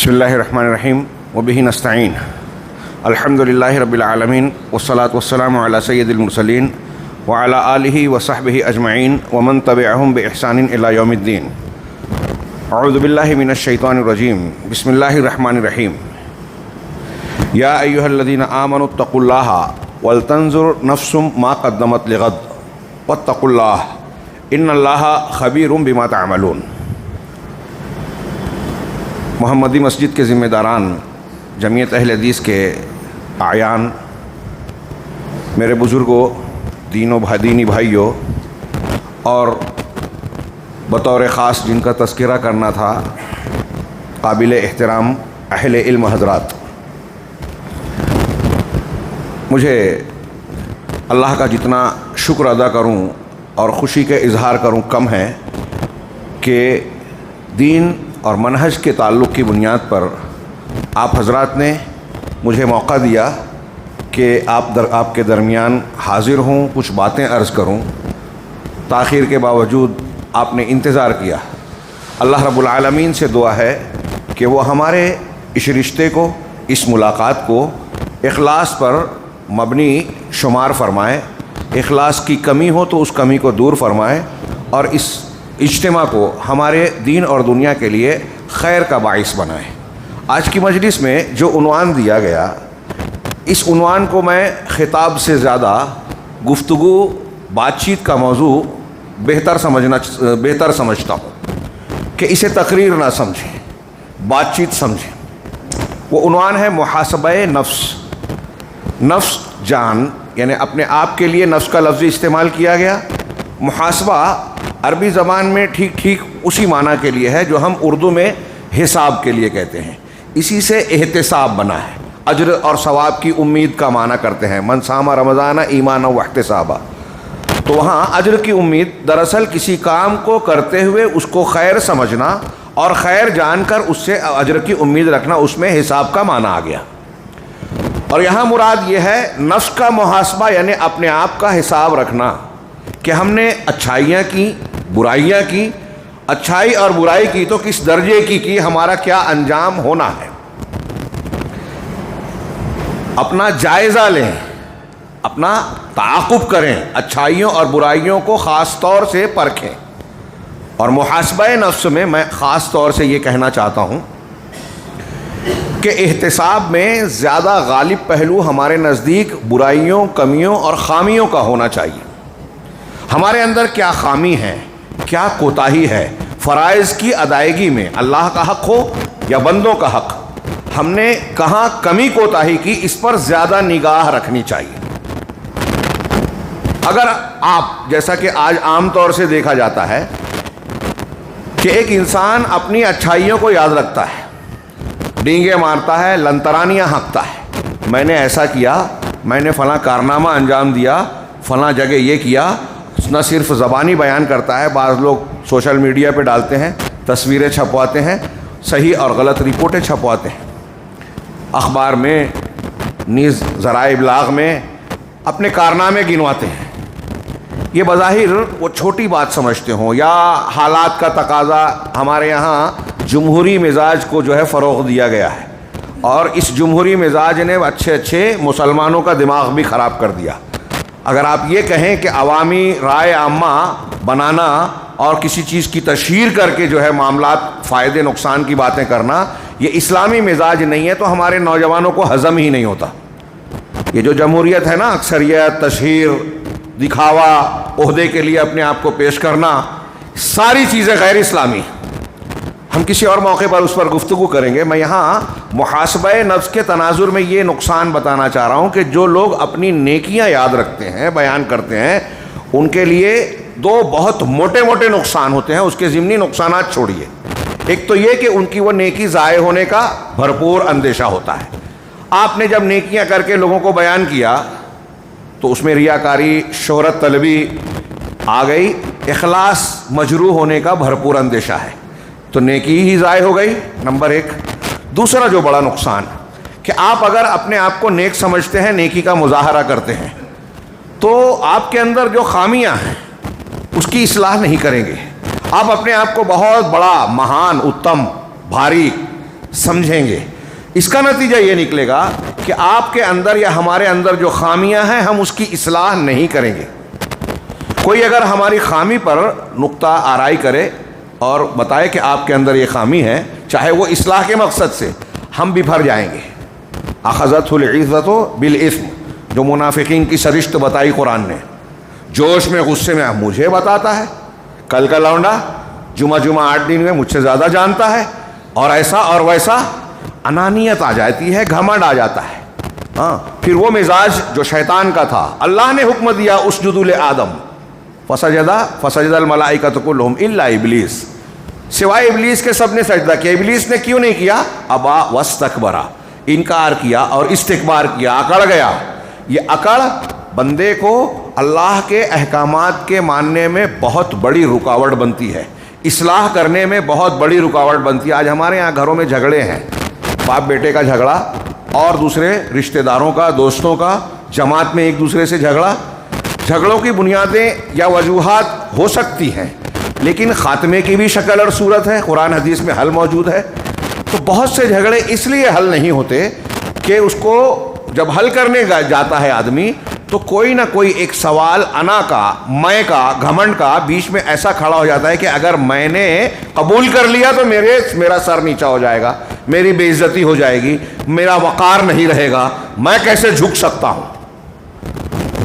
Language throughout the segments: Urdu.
بسم اللہ الرحمن الرحیم وبہ نستعین الحمد للہ رب العالمین والصلاة والسلام علی سید المرسلین وعلی آلہ وصحبہ اجمعین ومن تبعہم بإحسان الی یوم الدین. اعوذ باللہ من الشیطان الرجیم. بسم اللہ الرحمن الرحیم. یا ایہا الذین آمنوا اتقوا اللہ ولتنظر نفس ما قدمت لغد واتقوا اللہ ان اللہ خبیر بما تعملون. محمدی مسجد کے ذمہ داران، جمعیت اہل حدیث کے اعیان، میرے بزرگوں، دینی بھائیوں، اور بطور خاص جن کا تذکرہ کرنا تھا قابل احترام اہل علم حضرات، مجھے اللہ کا جتنا شکر ادا کروں اور خوشی کے اظہار کروں کم ہے کہ دین اور منہج کے تعلق کی بنیاد پر آپ حضرات نے مجھے موقع دیا کہ آپ کے درمیان حاضر ہوں، کچھ باتیں عرض کروں. تاخیر کے باوجود آپ نے انتظار کیا. اللہ رب العالمین سے دعا ہے کہ وہ ہمارے اس رشتے کو، اس ملاقات کو اخلاص پر مبنی شمار فرمائے. اخلاص کی کمی ہو تو اس کمی کو دور فرمائے اور اس اجتماع کو ہمارے دین اور دنیا کے لیے خیر کا باعث بنائے. آج کی مجلس میں جو عنوان دیا گیا، اس عنوان کو میں خطاب سے زیادہ گفتگو، بات چیت کا موضوع بہتر سمجھتا ہوں کہ اسے تقریر نہ سمجھیں، بات چیت سمجھیں. وہ عنوان ہے محاسبہ نفس. نفس جان، یعنی اپنے آپ کے لیے نفس کا لفظ استعمال کیا گیا. محاسبہ عربی زبان میں ٹھیک اسی معنی کے لیے ہے جو ہم اردو میں حساب کے لیے کہتے ہیں. اسی سے احتساب بنا ہے. اجر اور ثواب کی امید کا معنی کرتے ہیں. من صام رمضان ایمانا واحتسابا. تو وہاں اجر کی امید دراصل کسی کام کو کرتے ہوئے اس کو خیر سمجھنا اور خیر جان کر اس سے اجر کی امید رکھنا، اس میں حساب کا معنی آ گیا. اور یہاں مراد یہ ہے نفس کا محاسبہ، یعنی اپنے آپ کا حساب رکھنا کہ ہم نے اچھائیاں کی، برائیاں کی. اچھائی اور برائی کی تو کس درجے کی، ہمارا کیا انجام ہونا ہے. اپنا جائزہ لیں، اپنا تعاقب کریں، اچھائیوں اور برائیوں کو خاص طور سے پرکھیں. اور محاسبہ نفس میں میں خاص طور سے یہ کہنا چاہتا ہوں کہ احتساب میں زیادہ غالب پہلو ہمارے نزدیک برائیوں، کمیوں اور خامیوں کا ہونا چاہیے. ہمارے اندر کیا خامی ہے، کیا کوتاہی ہے فرائض کی ادائیگی میں، اللہ کا حق ہو یا بندوں کا حق، ہم نے کہاں کمی کوتاہی کی، اس پر زیادہ نگاہ رکھنی چاہیے. اگر آپ، جیسا کہ آج عام طور سے دیکھا جاتا ہے کہ ایک انسان اپنی اچھائیوں کو یاد رکھتا ہے، ڈینگے مارتا ہے، لنترانیاں ہانکتا ہے، میں نے ایسا کیا، میں نے فلاں کارنامہ انجام دیا، فلاں جگہ یہ کیا. نہ صرف زبانی بیان کرتا ہے، بعض لوگ سوشل میڈیا پہ ڈالتے ہیں، تصویریں چھپواتے ہیں، صحیح اور غلط رپورٹیں چھپواتے ہیں، اخبار میں، نیز ذرائع ابلاغ میں اپنے کارنامے گنواتے ہیں. یہ بظاہر وہ چھوٹی بات سمجھتے ہوں، یا حالات کا تقاضا، ہمارے یہاں جمہوری مزاج کو جو ہے فروغ دیا گیا ہے، اور اس جمہوری مزاج نے اچھے مسلمانوں کا دماغ بھی خراب کر دیا. اگر آپ یہ کہیں کہ عوامی رائے عامہ بنانا اور کسی چیز کی تشہیر کر کے جو ہے معاملات، فائدے نقصان کی باتیں کرنا، یہ اسلامی مزاج نہیں ہے، تو ہمارے نوجوانوں کو ہضم ہی نہیں ہوتا. یہ جو جمہوریت ہے نا، اکثریت، تشہیر، دکھاوا، عہدے کے لیے اپنے آپ کو پیش کرنا، ساری چیزیں غیر اسلامی. ہم کسی اور موقع پر اس پر گفتگو کریں گے. میں یہاں محاسبہ نفس کے تناظر میں یہ نقصان بتانا چاہ رہا ہوں کہ جو لوگ اپنی نیکیاں یاد رکھتے ہیں، بیان کرتے ہیں، ان کے لیے دو بہت موٹے نقصان ہوتے ہیں. اس کے ضمنی نقصانات چھوڑیے. ایک تو یہ کہ ان کی وہ نیکی ضائع ہونے کا بھرپور اندیشہ ہوتا ہے. آپ نے جب نیکیاں کر کے لوگوں کو بیان کیا تو اس میں ریاکاری، شہرت طلبی آ گئی، اخلاص مجروح ہونے کا بھرپور اندیشہ ہے، تو نیکی ہی ضائع ہو گئی، نمبر ایک. دوسرا جو بڑا نقصان کہ آپ اگر اپنے آپ کو نیک سمجھتے ہیں، نیکی کا مظاہرہ کرتے ہیں، تو آپ کے اندر جو خامیاں ہیں اس کی اصلاح نہیں کریں گے. آپ اپنے آپ کو بہت بڑا، مہان، اتم، بھاری، سمجھیں گے، اس کا نتیجہ یہ نکلے گا کہ آپ کے اندر یا ہمارے اندر جو خامیاں ہیں ہم اس کی اصلاح نہیں کریں گے۔ کوئی اگر ہماری خامی پر نقطہ آرائی کرے اور بتائے کہ آپ کے اندر یہ خامی ہے، چاہے وہ اصلاح کے مقصد سے، ہم بھی بھر جائیں گے۔ اخذتہ العزت بالاسم، جو منافقین کی سرشت بتائی قرآن نے، جوش میں غصے میں مجھے بتاتا ہے، کل کا لونڈا جمعہ 8 دن میں مجھ سے زیادہ جانتا ہے، اور ایسا اور ویسا، انانیت آ جاتی ہے، گھمنڈ آ جاتا ہے۔ ہاں، پھر وہ مزاج جو شیطان کا تھا، اللہ نے حکم دیا اسجدوا لآدم فسجد الملائکۃ کلھم الا ابلیس، سوائے ابلیس کے سب نے سجدہ کیا۔ ابلیس نے کیوں نہیں کیا؟ ابا واستکبر، انکار کیا اور استکبار کیا، اکڑ گیا۔ یہ اکڑ بندے کو اللہ کے احکامات کے ماننے میں بہت بڑی رکاوٹ بنتی ہے، اصلاح کرنے میں بہت بڑی رکاوٹ بنتی ہے۔ آج ہمارے یہاں گھروں میں جھگڑے ہیں، باپ بیٹے کا جھگڑا اور دوسرے رشتہ داروں کا، دوستوں کا، جماعت میں ایک دوسرے سے جھگڑا۔ جھگڑوں کی بنیادیں یا وجوہات ہو سکتی ہیں، لیکن خاتمے کی بھی شکل اور صورت ہے، قرآن حدیث میں حل موجود ہے۔ تو بہت سے جھگڑے اس لیے حل نہیں ہوتے کہ اس کو جب حل کرنے جاتا ہے آدمی تو کوئی نہ کوئی ایک سوال انا کا، میں کا، گھمنڈ کا بیچ میں ایسا کھڑا ہو جاتا ہے کہ اگر میں نے قبول کر لیا تو میرا سر نیچا ہو جائے گا، میری بے عزتی ہو جائے گی، میرا وقار نہیں رہے گا، میں کیسے جھک سکتا ہوں۔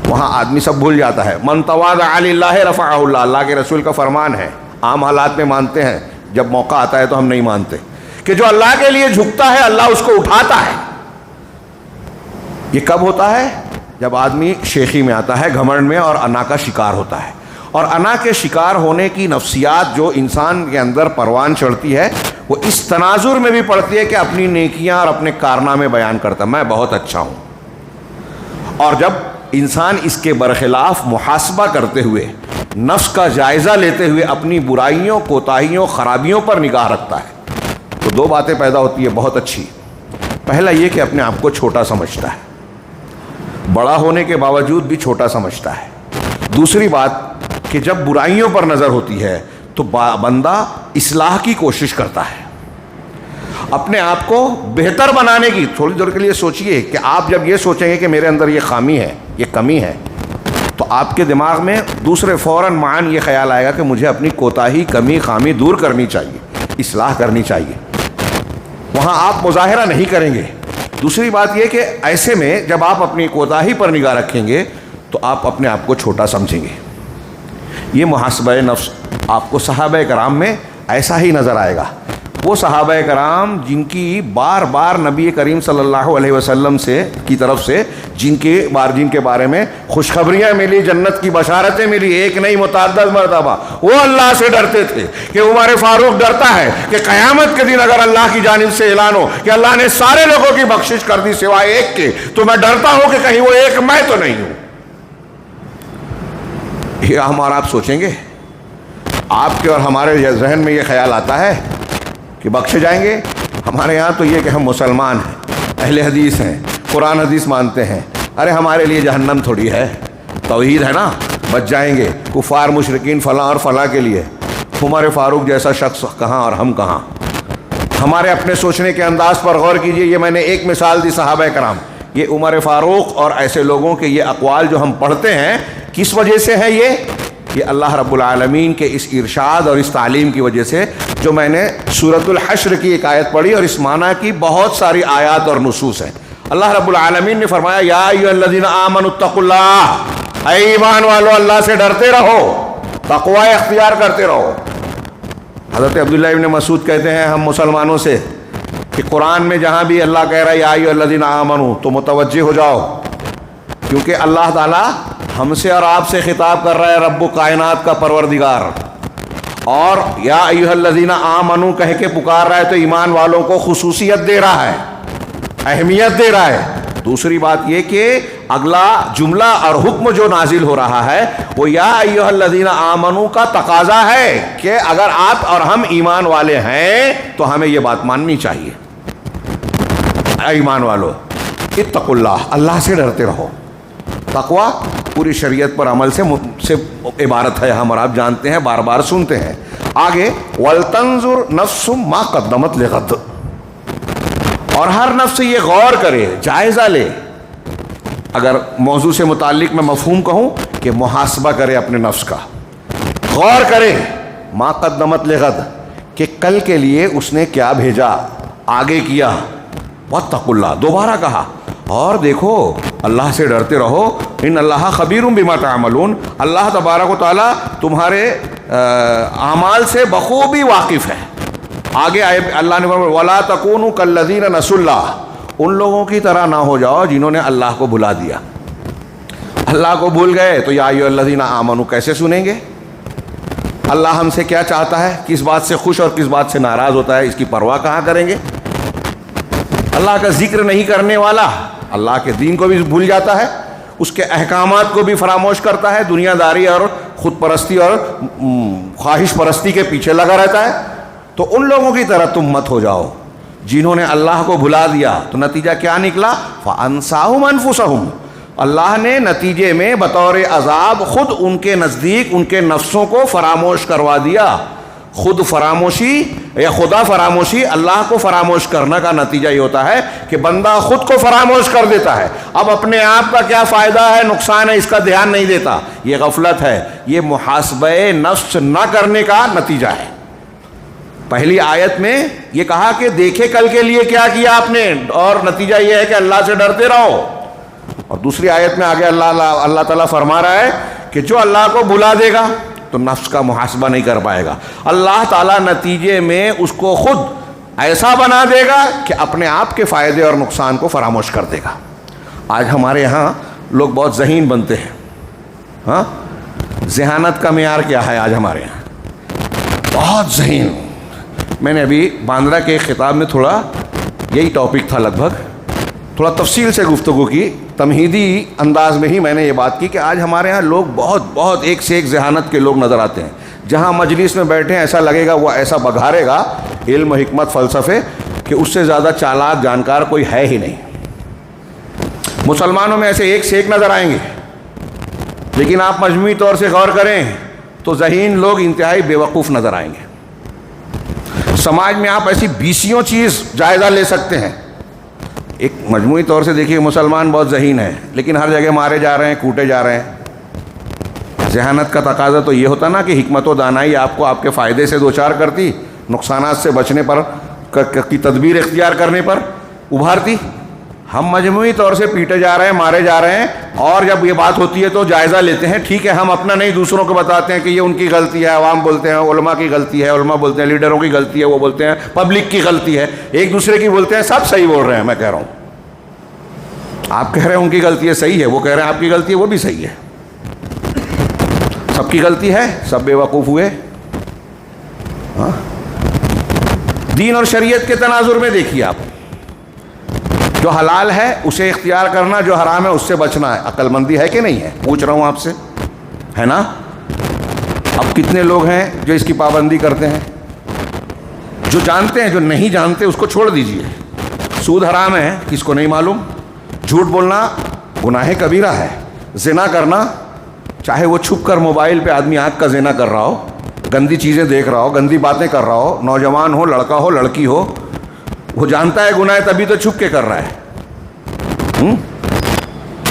وہاں آدمی سب بھول جاتا ہے۔ من تواضع للہ رفعہ اللہ، اللہ کے رسول کا فرمان ہے۔ عام حالات میں مانتے ہیں، جب موقع آتا ہے تو ہم نہیں مانتے کہ جو اللہ کے لیے جھکتا ہے اللہ اس کو اٹھاتا ہے۔ یہ کب ہوتا ہے؟ جب آدمی شیخی میں آتا ہے، گھمنڈ میں، اور انا کا شکار ہوتا ہے۔ اور انا کے شکار ہونے کی نفسیات جو انسان کے اندر پروان چڑھتی ہے، وہ اس تناظر میں بھی پڑتی ہے کہ اپنی نیکیاں اور اپنے کارنامے بیان کرتا، میں بہت اچھا ہوں۔ اور جب انسان اس کے برخلاف محاسبہ کرتے ہوئے، نفس کا جائزہ لیتے ہوئے اپنی برائیوں، کوتاہیوں، خرابیوں پر نگاہ رکھتا ہے، تو دو باتیں پیدا ہوتی ہے بہت اچھی۔ پہلا یہ کہ اپنے آپ کو چھوٹا سمجھتا ہے، بڑا ہونے کے باوجود بھی چھوٹا سمجھتا ہے۔ دوسری بات کہ جب برائیوں پر نظر ہوتی ہے تو بندہ اصلاح کی کوشش کرتا ہے، اپنے آپ کو بہتر بنانے کی۔ تھوڑی دیر کے لیے سوچئے کہ آپ جب یہ سوچیں گے کہ میرے اندر یہ خامی ہے، یہ کمی ہے، تو آپ کے دماغ میں دوسرے فوراً معاً یہ خیال آئے گا کہ مجھے اپنی کوتاہی، کمی، خامی دور کرنی چاہیے، اصلاح کرنی چاہیے۔ وہاں آپ مظاہرہ نہیں کریں گے۔ دوسری بات یہ کہ ایسے میں جب آپ اپنی کوتاہی پر نگاہ رکھیں گے تو آپ اپنے آپ کو چھوٹا سمجھیں گے۔ یہ محاسبہ نفس آپ کو صحابہ کرام میں ایسا ہی نظر آئے گا۔ وہ صحابہ کرام جن کی بار بار نبی کریم صلی اللہ علیہ وسلم کی طرف سے جن کے بارے میں خوشخبریاں ملی، جنت کی بشارتیں ملی، ایک نہیں متعدد مرتبہ، وہ اللہ سے ڈرتے تھے کہ عمر فاروق ڈرتا ہے کہ قیامت کے دن اگر اللہ کی جانب سے اعلان ہو کہ اللہ نے سارے لوگوں کی بخشش کر دی سوائے ایک کے، تو میں ڈرتا ہوں کہ کہیں وہ ایک میں تو نہیں ہوں۔ یہ ہم اور آپ سوچیں گے، آپ کے اور ہمارے ذہن میں یہ خیال آتا ہے کہ بخشے جائیں گے؟ ہمارے یہاں تو یہ کہ ہم مسلمان ہیں، اہل حدیث ہیں، قرآن حدیث مانتے ہیں، ارے ہمارے لیے جہنم تھوڑی ہے، توحید ہے نا، بچ جائیں گے۔ کفار، مشرکین، فلاں اور فلاں کے لیے عمر فاروق جیسا شخص کہاں اور ہم کہاں۔ ہمارے اپنے سوچنے کے انداز پر غور کیجئے۔ یہ میں نے ایک مثال دی صحابہ کرام، یہ عمر فاروق اور ایسے لوگوں کے یہ اقوال جو ہم پڑھتے ہیں کس وجہ سے ہے؟ یہ اللہ رب العالمین کے اس ارشاد اور اس تعلیم کی وجہ سے، جو میں نے سورۃ الحشر کی ایک آیت پڑھی اور اس معنی کی بہت ساری آیات اور نصوص ہیں۔ اللہ رب العالمین نے فرمایا یا ایھا الذین آمنوا اتقوا اللہ، اے ایمان والو اللہ سے ڈرتے رہو، تقوی اختیار کرتے رہو۔ حضرت عبداللہ ابن مسعود کہتے ہیں ہم مسلمانوں سے کہ قرآن میں جہاں بھی اللہ کہہ رہا ہے یا ایھا الذین آمنوا تو متوجہ ہو جاؤ، کیونکہ اللہ تعالیٰ ہم سے اور آپ سے خطاب کر رہا ہے، رب کائنات کا پروردگار، اور یا ایھا الذین آمنوا کہہ کے پکار رہا ہے تو ایمان والوں کو خصوصیت دے رہا ہے، اہمیت دے رہا ہے۔ دوسری بات یہ کہ اگلا جملہ اور حکم جو نازل ہو رہا ہے وہ یا ایھا الذین آمنوا کا تقاضا ہے کہ اگر آپ اور ہم ایمان والے ہیں تو ہمیں یہ بات ماننی چاہیے۔ اے ایمان والو اتقوا اللہ، اللہ سے ڈرتے رہو۔ تقوی پوری شریعت پر عمل سے عبارت ہے، ہم اور آپ جانتے ہیں، بار بار سنتے ہیں۔ آگے وَلْتَنْظُرْ نَفْسٌ مَا قَدَّمَتْ لِغَدٍ، اور ہر نفس یہ غور کرے, جائزہ لے. اگر موضوع سے متعلق میں مفہوم کہوں کہ محاسبہ کرے اپنے نفس کا, غور کرے ما قدمت لغد, کہ کل کے لیے اس نے کیا بھیجا, آگے کیا. واتقوا اللہ, دوبارہ کہا, اور دیکھو اللہ سے ڈرتے رہو. ان اللہ خبیر بما تعملون, اللہ تبارک و تعالیٰ تمہارے اعمال سے بخوبی واقف ہے. آگے آئے اللہ نے فرمایا ولا تکونوا کالذین نسوا اللہ, ان لوگوں کی طرح نہ ہو جاؤ جنہوں نے اللہ کو بھلا دیا. اللہ کو بھول گئے تو یا ایھا الذین آمنوا کیسے سنیں گے؟ اللہ ہم سے کیا چاہتا ہے, کس بات سے خوش اور کس بات سے ناراض ہوتا ہے, اس کی پرواہ کہاں کریں گے؟ اللہ کا ذکر نہیں کرنے والا اللہ کے دین کو بھی بھول جاتا ہے, اس کے احکامات کو بھی فراموش کرتا ہے, دنیا داری اور خود پرستی اور خواہش پرستی کے پیچھے لگا رہتا ہے. تو ان لوگوں کی طرح تم مت ہو جاؤ جنہوں نے اللہ کو بھلا دیا. تو نتیجہ کیا نکلا؟ فَأَنْسَاهُمْ أَنفُسَهُمْ, اللہ نے نتیجے میں بطور عذاب خود ان کے نزدیک ان کے نفسوں کو فراموش کروا دیا. خود فراموشی یا خدا فراموشی, اللہ کو فراموش کرنا کا نتیجہ یہ ہوتا ہے کہ بندہ خود کو فراموش کر دیتا ہے. اب اپنے آپ کا کیا فائدہ ہے, نقصان ہے, اس کا دھیان نہیں دیتا. یہ غفلت ہے, یہ محاسبہ نفس نہ کرنے کا نتیجہ ہے. پہلی آیت میں یہ کہا کہ دیکھے کل کے لیے کیا کیا آپ نے, اور نتیجہ یہ ہے کہ اللہ سے ڈرتے رہو. اور دوسری آیت میں آگے اللہ تعالیٰ فرما رہا ہے کہ جو اللہ کو بھلا دے گا تو نفس کا محاسبہ نہیں کر پائے گا. اللہ تعالیٰ نتیجے میں اس کو خود ایسا بنا دے گا کہ اپنے آپ کے فائدے اور نقصان کو فراموش کر دے گا. آج ہمارے یہاں لوگ بہت ذہین بنتے ہیں. ہاں, ذہانت کا معیار کیا ہے آج ہمارے یہاں؟ بہت ذہین. میں نے ابھی باندرا کے خطاب میں تھوڑا یہی ٹاپک تھا, لگ بھگ تھوڑا تفصیل سے گفتگو کی, تمہیدی انداز میں ہی میں نے یہ بات کی کہ آج ہمارے ہاں لوگ بہت ایک سے ایک ذہانت کے لوگ نظر آتے ہیں. جہاں مجلس میں بیٹھے ہیں ایسا لگے گا وہ ایسا بگھارے گا علم, حکمت, فلسفے کہ اس سے زیادہ چالاک جانکار کوئی ہے ہی نہیں. مسلمانوں میں ایسے ایک سے ایک نظر آئیں گے, لیکن آپ مجموعی طور سے غور کریں تو ذہین لوگ انتہائی بیوقوف نظر آئیں گے. سماج میں آپ ایسی بیسیوں چیز جائزہ لے سکتے ہیں. ایک مجموعی طور سے دیکھیے مسلمان بہت ذہین ہے, لیکن ہر جگہ مارے جا رہے ہیں, کوٹے جا رہے ہیں. ذہانت کا تقاضا تو یہ ہوتا نا کہ حکمت و دانائی آپ کو آپ کے فائدے سے دوچار کرتی, نقصانات سے بچنے پر کی تدبیر اختیار کرنے پر ابھارتی. ہم مجموعی طور سے پیٹے جا رہے ہیں, مارے جا رہے ہیں, اور جب یہ بات ہوتی ہے تو جائزہ لیتے ہیں. ٹھیک ہے, ہم اپنا نہیں دوسروں کو بتاتے ہیں کہ یہ ان کی غلطی ہے, عوام بولتے ہیں علماء کی غلطی ہے, علماء بولتے ہیں لیڈروں کی غلطی ہے, وہ بولتے ہیں پبلک کی غلطی ہے, ایک دوسرے کی بولتے ہیں. سب صحیح بول رہے ہیں, میں کہہ رہا ہوں. آپ کہہ رہے ہیں ان کی غلطی ہے, صحیح ہے. وہ کہہ رہے ہیں آپ کی غلطی ہے, وہ بھی صحیح ہے. سب کی غلطی ہے, سب بے وقوف ہوئے. ہاں, دین اور شریعت کے تناظر میں دیکھیے آپ, جو حلال ہے اسے اختیار کرنا, جو حرام ہے اس سے بچنا ہے. عقل مندی ہے کہ نہیں ہے؟ پوچھ رہا ہوں آپ سے, ہے نا؟ اب کتنے لوگ ہیں جو اس کی پابندی کرتے ہیں؟ جو جانتے ہیں, جو نہیں جانتے اس کو چھوڑ دیجئے. سود حرام ہے, کس کو نہیں معلوم؟ جھوٹ بولنا گناہ کبیرہ ہے. زنا کرنا, چاہے وہ چھپ کر موبائل پہ آدمی آنکھ کا زنا کر رہا ہو, گندی چیزیں دیکھ رہا ہو, گندی باتیں کر رہا ہو, نوجوان ہو, لڑکا ہو, لڑکی ہو, وہ جانتا ہے گناہ ہے تبھی تو چھپ کے کر رہا ہے.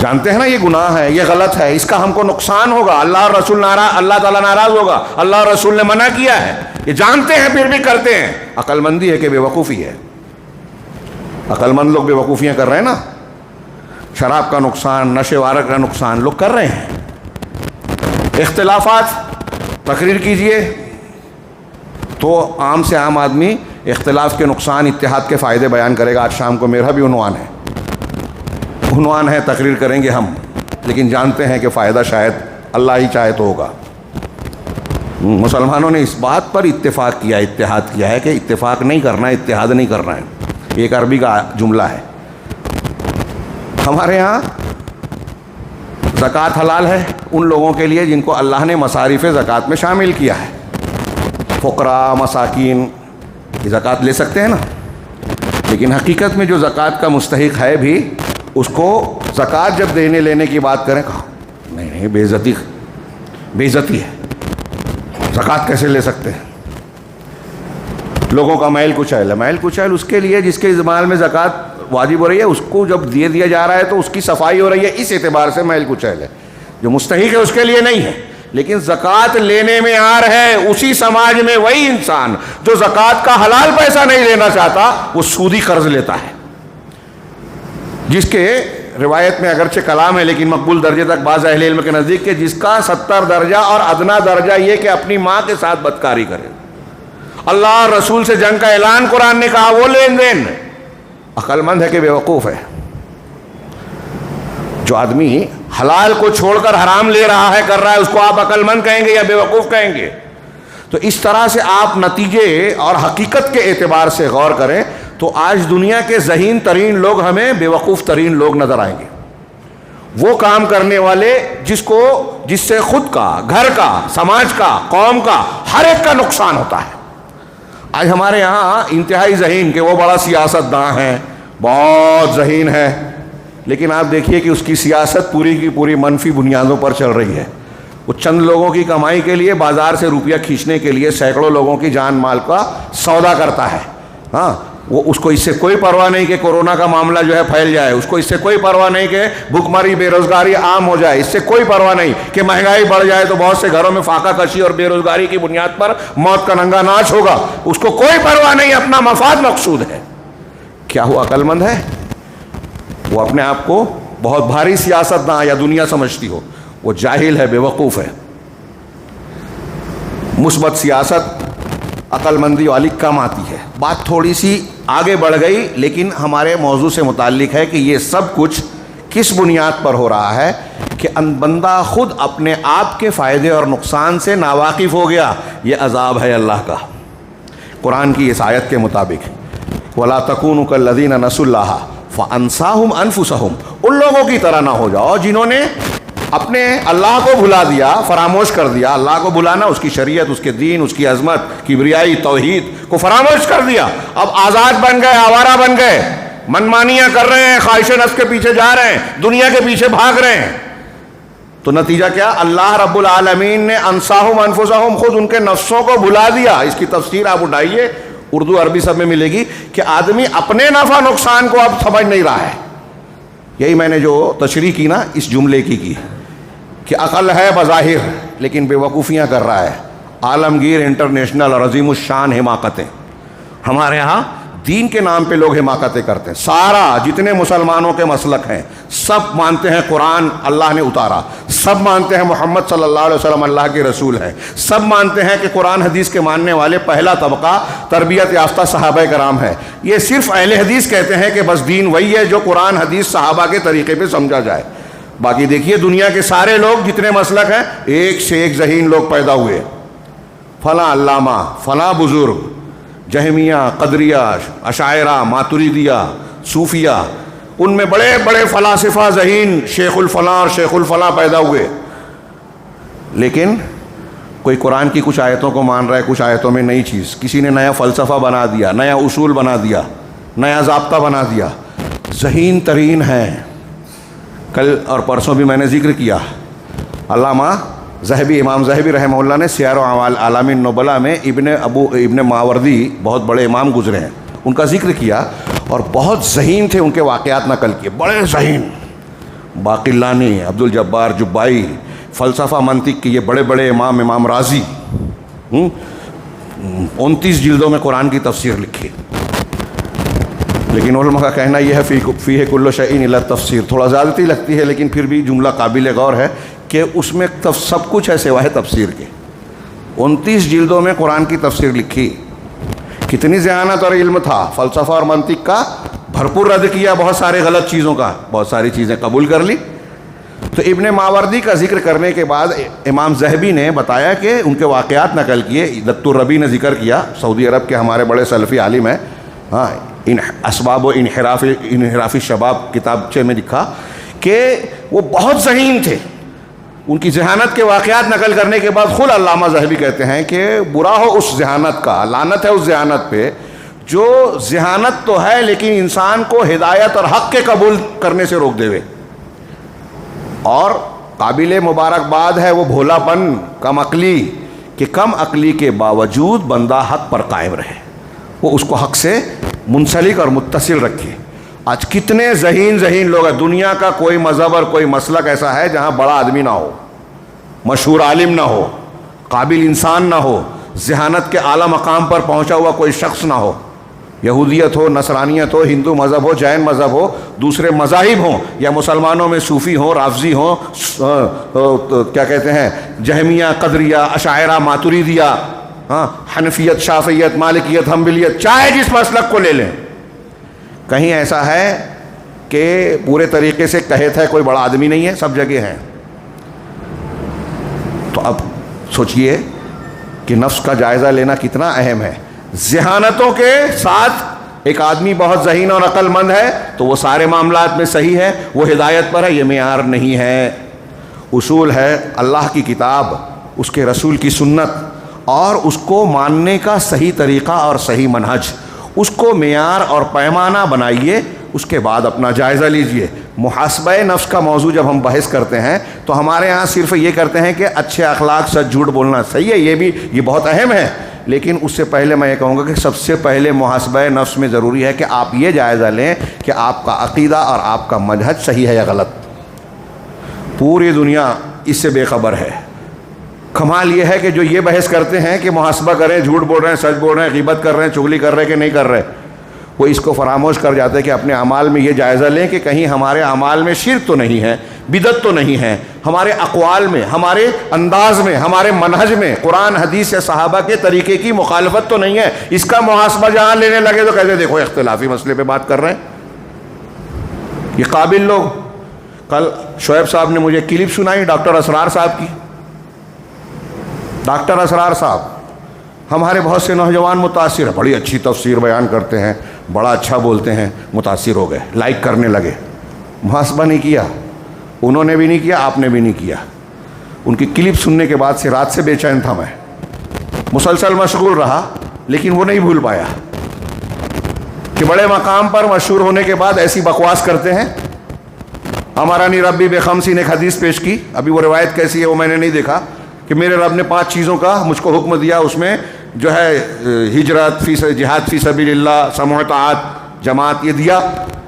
جانتے ہیں نا یہ گناہ ہے, یہ غلط ہے, اس کا ہم کو نقصان ہوگا, اللہ اور رسول ناراض, اللہ تعالیٰ ناراض ہوگا, اللہ اور رسول نے منع کیا ہے. یہ جانتے ہیں پھر بھی کرتے ہیں. عقل مندی ہے کہ بے وقوفی ہے؟ عقل مند لوگ بے وقوفیاں کر رہے ہیں نا. شراب کا نقصان, نشے وارک کا نقصان لوگ کر رہے ہیں. اختلافات تقریر کیجئے تو عام سے عام آدمی اختلاف کے نقصان, اتحاد کے فائدے بیان کرے گا. آج شام کو میرا بھی عنوان ہے تقریر کریں گے ہم, لیکن جانتے ہیں کہ فائدہ شاید اللہ ہی چاہے تو ہوگا. مسلمانوں نے اس بات پر اتفاق کیا, اتحاد کیا ہے کہ اتفاق نہیں کرنا ہے, اتحاد نہیں کرنا ہے. ایک عربی کا جملہ ہے. ہمارے ہاں زکوٰۃ حلال ہے ان لوگوں کے لیے جن کو اللہ نے مصارف زکوٰۃ میں شامل کیا ہے. فقراء, مساکین یہ زکوٰۃ لے سکتے ہیں نا, لیکن حقیقت میں جو زکوٰۃ کا مستحق ہے بھی اس کو زکوٰۃ جب دینے لینے کی بات کریں, کہا نہیں بے عزتی ہے, زکوٰۃ کیسے لے سکتے ہیں؟ لوگوں کا میل کچیل ہے. میل کچیل اس کے لیے جس کے مال میں زکوٰۃ واجب ہو رہی ہے, اس کو جب دیا جا رہا ہے تو اس کی صفائی ہو رہی ہے, اس اعتبار سے میل کچیل ہے. جو مستحق ہے اس کے لیے نہیں ہے. لیکن زکوٰۃ لینے میں آر ہے اسی سماج میں وہی انسان جو زکوٰۃ کا حلال پیسہ نہیں لینا چاہتا, وہ سودی قرض لیتا ہے, جس کے روایت میں اگرچہ کلام ہے لیکن مقبول درجے تک بعض اہل علم کے نزدیک کہ جس کا 70 درجہ اور ادنا درجہ یہ کہ اپنی ماں کے ساتھ بدکاری کرے. اللہ اور رسول سے جنگ کا اعلان قرآن نے کہا, وہ لین دین عقل مند ہے کہ بیوقوف ہے؟ جو آدمی حلال کو چھوڑ کر حرام لے رہا ہے, کر رہا ہے, اس کو آپ عقل مند کہیں گے یا بیوقوف کہیں گے؟ تو اس طرح سے آپ نتیجے اور حقیقت کے اعتبار سے غور کریں تو آج دنیا کے ذہین ترین لوگ ہمیں بیوقوف ترین لوگ نظر آئیں گے. وہ کام کرنے والے جس سے خود کا, گھر کا, سماج کا, قوم کا, ہر ایک کا نقصان ہوتا ہے. آج ہمارے یہاں انتہائی ذہین کہ وہ بڑا سیاست داں ہے, بہت ذہین ہے, لیکن آپ دیکھیے کہ اس کی سیاست پوری کی پوری منفی بنیادوں پر چل رہی ہے. وہ چند لوگوں کی کمائی کے لیے بازار سے روپیہ کھینچنے کے لیے سینکڑوں لوگوں کی جان مال کا سودا کرتا ہے. ہاں, وہ اس کو اس سے کوئی پرواہ نہیں کہ کورونا کا معاملہ جو ہے پھیل جائے, اس کو اس سے کوئی پرواہ نہیں کہ بھوک ماری بے روزگاری عام ہو جائے, اس سے کوئی پرواہ نہیں کہ مہنگائی بڑھ جائے تو بہت سے گھروں میں فاقہ کشی اور بے روزگاری کی بنیاد پر موت کا ننگا ناچ ہوگا. اس کو کوئی پرواہ نہیں, اپنا مفاد مقصود ہے. کیا وہ عقل مند ہے؟ وہ اپنے آپ کو بہت بھاری سیاست داں یا دنیا سمجھتی ہو, وہ جاہل ہے, بیوقوف ہے. مثبت سیاست عقل مندی والی کم آتی ہے. بات تھوڑی سی آگے بڑھ گئی, لیکن ہمارے موضوع سے متعلق ہے کہ یہ سب کچھ کس بنیاد پر ہو رہا ہے کہ بندہ خود اپنے آپ کے فائدے اور نقصان سے ناواقف ہو گیا. یہ عذاب ہے اللہ کا. قرآن کی اس آیت کے مطابق وَلَا تَكُونُوا كَالَّذِينَ نَسُوا اللَّهَ فَأَنسَاهُمْ أَنفُسَهُمْ, ان لوگوں کی طرح نہ ہو جاؤ جنہوں نے اپنے اللہ کو بھلا دیا, فراموش کر دیا. اللہ کو بھلانا, اس کی شریعت, اس کے دین, اس کی عظمت, کبریائی, توحید کو فراموش کر دیا. اب آزاد بن گئے, آوارہ بن گئے, منمانیاں کر رہے ہیں, خواہش نفس کے پیچھے جا رہے ہیں, دنیا کے پیچھے بھاگ رہے ہیں. تو نتیجہ کیا؟ اللہ رب العالمین نے انساہم انفسہم, خود ان کے نفسوں کو بھلا دیا. اس کی تفسیر آپ اٹھائیے, اردو عربی سب میں ملے گی کہ آدمی اپنے نفع نقصان کو اب سمجھ نہیں رہا ہے. یہی میں نے جو تشریح کی نا اس جملے کی کہ عقل ہے بظاہر لیکن بے وقوفیاں کر رہا ہے. عالمگیر انٹرنیشنل اور عظیم الشان حماقتیں. ہمارے ہاں دین کے نام پہ لوگ حماقتیں کرتے ہیں. سارا جتنے مسلمانوں کے مسلک ہیں سب مانتے ہیں قرآن اللہ نے اتارا, سب مانتے ہیں محمد صلی اللہ علیہ وسلم اللہ کے رسول ہیں, سب مانتے ہیں کہ قرآن حدیث کے ماننے والے پہلا طبقہ تربیت یافتہ صحابہ کرام ہے. یہ صرف اہل حدیث کہتے ہیں کہ بس دین وہی ہے جو قرآن حدیث صحابہ کے طریقے پہ سمجھا جائے. باقی دیکھیے دنیا کے سارے لوگ جتنے مسلک ہیں ایک سے ایک ذہین لوگ پیدا ہوئے. فلاں علامہ, فلاں بزرگ, جہمیہ, قدریہ, اشاعرہ, ماتریدیہ, صوفیہ, ان میں بڑے بڑے فلاسفہ ذہین شیخ الفلاں اور شیخ الفلاں پیدا ہوئے. لیکن کوئی قرآن کی کچھ آیتوں کو مان رہا ہے, کچھ آیتوں میں نئی چیز, کسی نے نیا فلسفہ بنا دیا, نیا اصول بنا دیا, نیا ضابطہ بنا دیا. ذہین ترین ہیں. کل اور پرسوں بھی میں نے ذکر کیا, علامہ ذہبی, امام ذہبی رحمہ اللہ نے سیر و اعلام النبلاء میں ابن ماوردی بہت بڑے امام گزرے ہیں, ان کا ذکر کیا اور بہت ذہین تھے, ان کے واقعات نقل کیے. بڑے ذہین, باقلانی, عبد الجبار جبائی, فلسفہ منطق کے یہ بڑے بڑے امام رازی, 29 جلدوں میں قرآن کی تفسیر لکھی. لیکن علماء کا کہنا یہ ہے فیہ کل شیء الا تفسیر. تھوڑا زیادتی لگتی ہے لیکن پھر بھی جملہ قابل غور ہے کہ اس میں سب کچھ ہے سوائے تفسیر کے. 29 جلدوں میں قرآن کی تفسیر لکھی. کتنی ذہانت اور علم تھا. فلسفہ اور منطق کا بھرپور رد کیا, بہت سارے غلط چیزوں کا, بہت ساری چیزیں قبول کر لی. تو ابن ماوردی کا ذکر کرنے کے بعد امام ذہبی نے بتایا کہ ان کے واقعات نقل کیے. دکتور الربیع نے ذکر کیا, سعودی عرب کے ہمارے بڑے سلفی عالم ہیں. ہاں, اسباب و انحراف شباب کتابچے میں لکھا کہ وہ بہت ذہین تھے. ان کی ذہانت کے واقعات نقل کرنے کے بعد خود علامہ ذہبی کہتے ہیں کہ برا ہو اس ذہانت کا, لعنت ہے اس ذہانت پہ جو ذہانت تو ہے لیکن انسان کو ہدایت اور حق کے قبول کرنے سے روک دے. اور قابل مبارکباد ہے وہ بھولا پن, کم عقلی, کہ کم عقلی کے باوجود بندہ حق پر قائم رہے. وہ اس کو حق سے منسلک اور متصل رکھے. آج کتنے ذہین لوگ ہیں. دنیا کا کوئی مذہب اور کوئی مسلک ایسا ہے جہاں بڑا آدمی نہ ہو, مشہور عالم نہ ہو, قابل انسان نہ ہو, ذہانت کے اعلیٰ مقام پر پہنچا ہوا کوئی شخص نہ ہو. یہودیت ہو, نصرانیت ہو, ہندو مذہب ہو, جین مذہب ہو, دوسرے مذاہب ہوں, یا مسلمانوں میں صوفی ہوں, رافضی ہوں, کیا کہتے ہیں, جہمیہ, قدریہ, اشاعرہ, ماتریدیہ, حنفیت, شافعیت, مالکیت, حنبلیت, چاہے جس مسلک کو لے لیں, کہیں ایسا ہے کہ پورے طریقے سے کہت ہے کوئی بڑا آدمی نہیں ہے؟ سب جگہ ہیں. تو اب سوچئے کہ نفس کا جائزہ لینا کتنا اہم ہے. ذہانتوں کے ساتھ ایک آدمی بہت ذہین اور عقل مند ہے تو وہ سارے معاملات میں صحیح ہے, وہ ہدایت پر ہے, یہ معیار نہیں ہے. اصول ہے اللہ کی کتاب, اس کے رسول کی سنت, اور اس کو ماننے کا صحیح طریقہ اور صحیح منہج. اس کو معیار اور پیمانہ بنائیے, اس کے بعد اپنا جائزہ لیجئے. محاسبہ نفس کا موضوع جب ہم بحث کرتے ہیں تو ہمارے ہاں صرف یہ کرتے ہیں کہ اچھے اخلاق سچ جھوٹ بولنا صحیح ہے, یہ بہت اہم ہے, لیکن اس سے پہلے میں یہ کہوں گا کہ سب سے پہلے محاسبہ نفس میں ضروری ہے کہ آپ یہ جائزہ لیں کہ آپ کا عقیدہ اور آپ کا منہج صحیح ہے یا غلط. پوری دنیا اس سے بے خبر ہے. کمال یہ ہے کہ جو یہ بحث کرتے ہیں کہ محاسبہ کریں, جھوٹ بول رہے ہیں, سچ بول رہے ہیں, غیبت کر رہے ہیں, چغلی کر رہے ہیں کہ نہیں کر رہے, وہ اس کو فراموش کر جاتے ہیں کہ اپنے اعمال میں یہ جائزہ لیں کہ کہیں ہمارے اعمال میں شرک تو نہیں ہے, بدعت تو نہیں ہے, ہمارے اقوال میں, ہمارے انداز میں, ہمارے منہج میں قرآن حدیث یا صحابہ کے طریقے کی مخالفت تو نہیں ہے. اس کا محاسبہ جہاں لینے لگے تو کہتے دیکھو اختلافی مسئلے پہ بات کر رہے ہیں. یہ قابل لوگ. کل شعیب صاحب نے مجھے کلپ سنائی ڈاکٹر اسرار صاحب کی. ڈاکٹر اسرار صاحب, ہمارے بہت سے نوجوان متاثر ہیں, بڑی اچھی تفسیر بیان کرتے ہیں, بڑا اچھا بولتے ہیں, متاثر ہو گئے, لائک کرنے لگے. محاسبہ نہیں کیا, انہوں نے بھی نہیں کیا, آپ نے بھی نہیں کیا. ان کی کلپ سننے کے بعد سے رات سے بے چین تھا میں, مسلسل مشغول رہا, لیکن وہ نہیں بھول پایا کہ بڑے مقام پر مشہور ہونے کے بعد ایسی بکواس کرتے ہیں. امرانی ربی بخمسین ایک حدیث پیش کی, ابھی وہ روایت کیسی ہے وہ میں نے نہیں دیکھا, کہ میرے رب نے 5 چیزوں کا مجھ کو حکم دیا, اس میں جو ہے ہجرت, جہاد فی سبیل اللہ, سمع طاعت, جماعت, یہ دیا,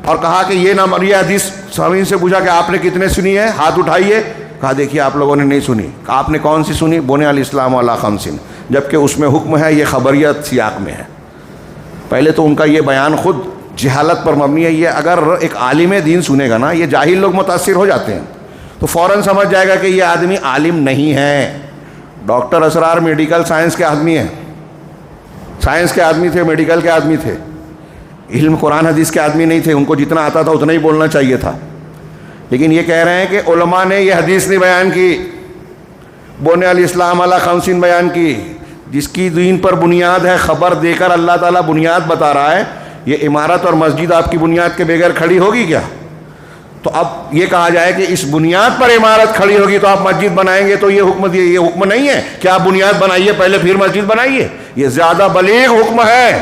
اور کہا کہ یہ حدیث سامعین سے پوچھا کہ آپ نے کتنے سنی ہے, ہاتھ اٹھائیے. کہا دیکھیے آپ لوگوں نے نہیں سنی. کہا آپ نے کون سی سنی؟ بنی الاسلام علی خمسین, جبکہ اس میں حکم ہے, یہ خبریت سیاق میں ہے. پہلے تو ان کا یہ بیان خود جہالت پر مبنی ہے. یہ اگر ایک عالم دین سنے گا نا, یہ جاہل لوگ متاثر ہو جاتے ہیں, تو فوراً سمجھ جائے گا کہ یہ آدمی عالم نہیں ہے. ڈاکٹر اسرار میڈیکل سائنس کے آدمی ہیں, سائنس کے آدمی تھے, میڈیکل کے آدمی تھے, علم قرآن حدیث کے آدمی نہیں تھے. ان کو جتنا آتا تھا اتنا ہی بولنا چاہیے تھا. لیکن یہ کہہ رہے ہیں کہ علماء نے یہ حدیث نہیں بیان کی, بنی الاسلام علی خمسین بیان کی, جس کی دین پر بنیاد ہے. خبر دے کر اللہ تعالیٰ بنیاد بتا رہا ہے. یہ عمارت اور مسجد آپ کی بنیاد کے بغیر کھڑی ہوگی کیا؟ تو اب یہ کہا جائے کہ اس بنیاد پر عمارت کھڑی ہوگی تو آپ مسجد بنائیں گے, تو یہ حکم دیے, یہ حکم نہیں ہے کہ آپ بنیاد بنائیے پہلے پھر مسجد بنائیے. یہ زیادہ بلیغ حکم ہے,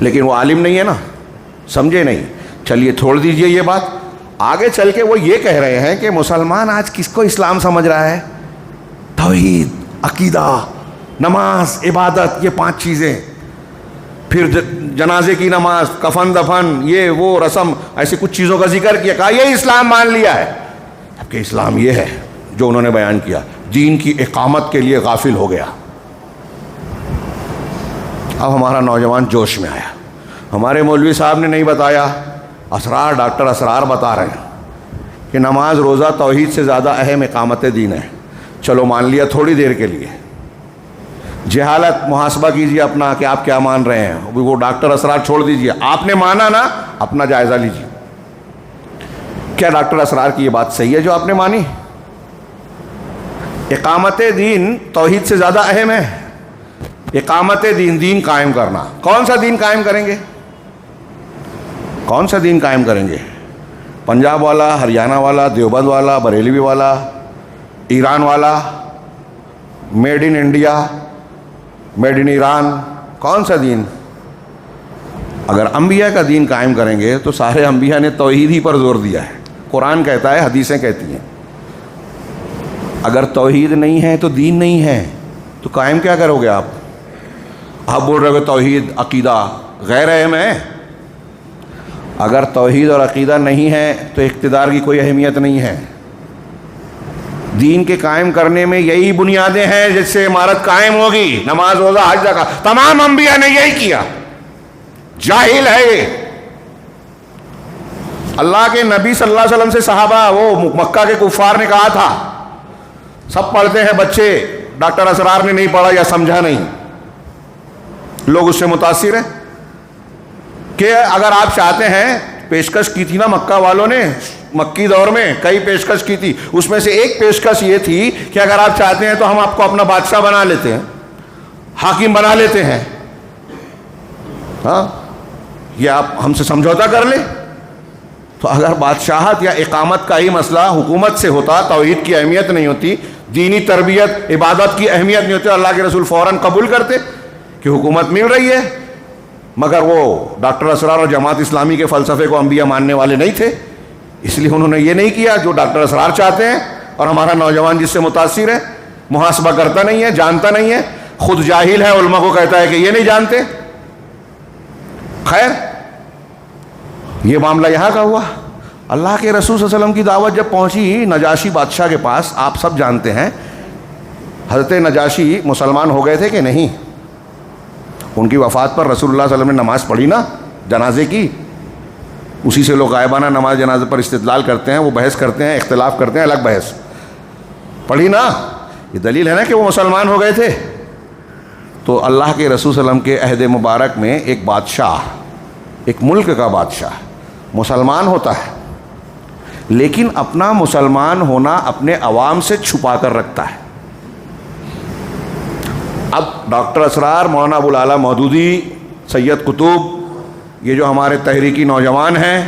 لیکن وہ عالم نہیں ہے نا, سمجھے نہیں. چلیے چھوڑ دیجئے یہ بات. آگے چل کے وہ یہ کہہ رہے ہیں کہ مسلمان آج کس کو اسلام سمجھ رہا ہے؟ توحید, عقیدہ, نماز, عبادت, یہ 5 چیزیں. پھر جنازے کی نماز, کفن دفن, یہ وہ رسم, ایسی کچھ چیزوں کا ذکر کیا, کہا یہ اسلام مان لیا ہے. جبکہ اسلام یہ ہے جو انہوں نے بیان کیا, دین کی اقامت کے لیے غافل ہو گیا. اب ہمارا نوجوان جوش میں آیا. ہمارے مولوی صاحب نے نہیں بتایا, اسرار, ڈاکٹر اسرار بتا رہے ہیں کہ نماز, روزہ توحید سے زیادہ اہم اقامت دین ہے. چلو مان لیا تھوڑی دیر کے لیے. جہالت, محاسبہ کیجیے اپنا کہ آپ کیا مان رہے ہیں. وہ ڈاکٹر اسرار چھوڑ دیجیے, آپ نے مانا نا, اپنا جائزہ لیجیے. کیا ڈاکٹر اسرار کی یہ بات صحیح ہے جو آپ نے مانی؟ اقامت دین توحید سے زیادہ اہم ہے. اقامت دین, دین قائم کرنا. کون سا دین قائم کریں گے؟ کون سا دین قائم کریں گے؟ پنجاب والا, ہریانہ والا, دیوبند والا, بریلوی والا, ایران والا, made in India, made in Iran, کون سا دین؟ اگر انبیاء کا دین قائم کریں گے تو سارے انبیاء نے توحید ہی پر زور دیا ہے. قرآن کہتا ہے, حدیثیں کہتی ہیں. اگر توحید نہیں ہے تو دین نہیں ہے, تو قائم کیا کرو گے آپ؟ آپ بول رہے ہو توحید عقیدہ غیر اہم ہے. اگر توحید اور عقیدہ نہیں ہے تو اقتدار کی کوئی اہمیت نہیں ہے. دین کے قائم کرنے میں یہی بنیادیں ہیں جس سے عمارت قائم ہوگی. نماز روزہ حج زکات تمام انبیاء نے یہی کیا. جاہل ہے یہ. اللہ کے نبی صلی اللہ علیہ وسلم سے صحابہ وہ مکہ کے کفار نے کہا تھا سب پڑھتے ہیں بچے, ڈاکٹر اسرار نے نہیں پڑھا یا سمجھا نہیں. لوگ اس سے متاثر ہیں کہ اگر آپ چاہتے ہیں, پیشکش کی تھی نا مکہ والوں نے مکی دور میں, کئی پیشکش کی تھی, اس میں سے ایک پیشکش یہ تھی کہ اگر آپ چاہتے ہیں تو ہم آپ کو اپنا بادشاہ بنا لیتے ہیں, حاکم بنا لیتے ہیں. ہاں, یہ آپ ہم سے سمجھوتا کر لیں. تو اگر بادشاہت یا اقامت کا ہی مسئلہ حکومت سے ہوتا, توحید کی اہمیت نہیں ہوتی, دینی تربیت عبادت کی اہمیت نہیں ہوتی, اللہ کے رسول فوراً قبول کرتے کہ حکومت مل رہی ہے. مگر وہ ڈاکٹر اسرار اور جماعت اسلامی کے فلسفے کو انبیاء ماننے والے نہیں تھے, اس لیے انہوں نے یہ نہیں کیا جو ڈاکٹر اسرار چاہتے ہیں. اور ہمارا نوجوان جس سے متاثر ہے, محاسبہ کرتا نہیں ہے, جانتا نہیں ہے, خود جاہل ہے, علماء کو کہتا ہے کہ یہ نہیں جانتے. خیر, یہ معاملہ یہاں کا ہوا. اللہ کے رسول صلی اللہ علیہ وسلم کی دعوت جب پہنچی نجاشی بادشاہ کے پاس, آپ سب جانتے ہیں حضرت نجاشی مسلمان ہو گئے تھے کہ نہیں. ان کی وفات پر رسول اللہ صلی اللہ علیہ وسلم نے نماز پڑھی نا جنازے کی, اسی سے لوگ غائبانہ نماز جنازے پر استدلال کرتے ہیں, وہ بحث کرتے ہیں, اختلاف کرتے ہیں, الگ بحث. پڑھی نا, یہ دلیل ہے نا کہ وہ مسلمان ہو گئے تھے. تو اللہ کے رسول صلی اللہ علیہ وسلم کے عہد مبارک میں ایک بادشاہ, ایک ملک کا بادشاہ مسلمان ہوتا ہے, لیکن اپنا مسلمان ہونا اپنے عوام سے چھپا کر رکھتا ہے. اب ڈاکٹر اسرار, مولانا ابوالعلا مودودی, سید قطب, یہ جو ہمارے تحریکی نوجوان ہیں,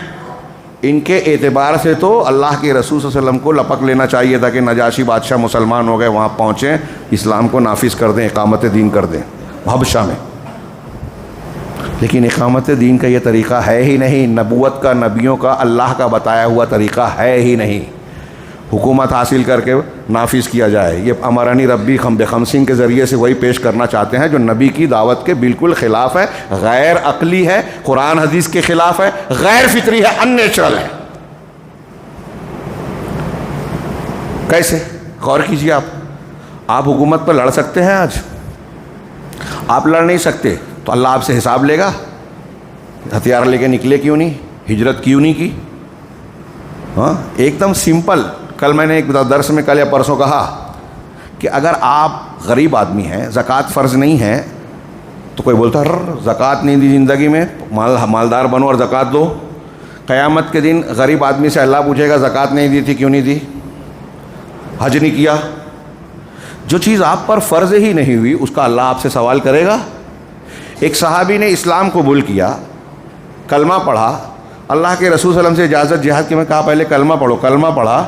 ان کے اعتبار سے تو اللہ کے رسول صلی اللہ علیہ وسلم کو لپک لینا چاہیے تھا کہ نجاشی بادشاہ مسلمان ہو گئے, وہاں پہنچیں, اسلام کو نافذ کر دیں, اقامت دین کر دیں حبشہ میں. لیکن اقامت دین کا یہ طریقہ ہے ہی نہیں, نبوت کا, نبیوں کا, اللہ کا بتایا ہوا طریقہ ہے ہی نہیں. حکومت حاصل کر کے نافذ کیا جائے, یہ امرانی ربی بخمسین کے ذریعے سے وہی پیش کرنا چاہتے ہیں جو نبی کی دعوت کے بالکل خلاف ہے, غیر عقلی ہے, قرآن حدیث کے خلاف ہے, غیر فطری ہے, ان نیچرل ہے. کیسے؟ غور کیجیے. آپ حکومت پر لڑ سکتے ہیں آج؟ آپ لڑ نہیں سکتے تو اللہ آپ سے حساب لے گا. ہتھیار لے کے نکلے کیوں نہیں, ہجرت کیوں نہیں کی؟ ہاں, ایک دم سمپل. کل میں نے ایک درس میں کل یا پرسوں کہا کہ اگر آپ غریب آدمی ہیں, زکوٰۃ فرض نہیں ہے, تو کوئی بولتا زکوٰۃ نہیں دی زندگی میں, مالدار بنو اور زکوٰۃ دو. قیامت کے دن غریب آدمی سے اللہ پوچھے گا زکوٰۃ نہیں دی تھی, کیوں نہیں دی؟ حج نہیں کیا. جو چیز آپ پر فرض ہی نہیں ہوئی اس کا اللہ آپ سے سوال کرے گا. ایک صحابی نے اسلام قبول کیا, کلمہ پڑھا, اللہ کے رسول صلی اللہ علیہ وسلم سے اجازت جہاد کی, میں کہا پہلے کلمہ پڑھو. کلمہ پڑھا,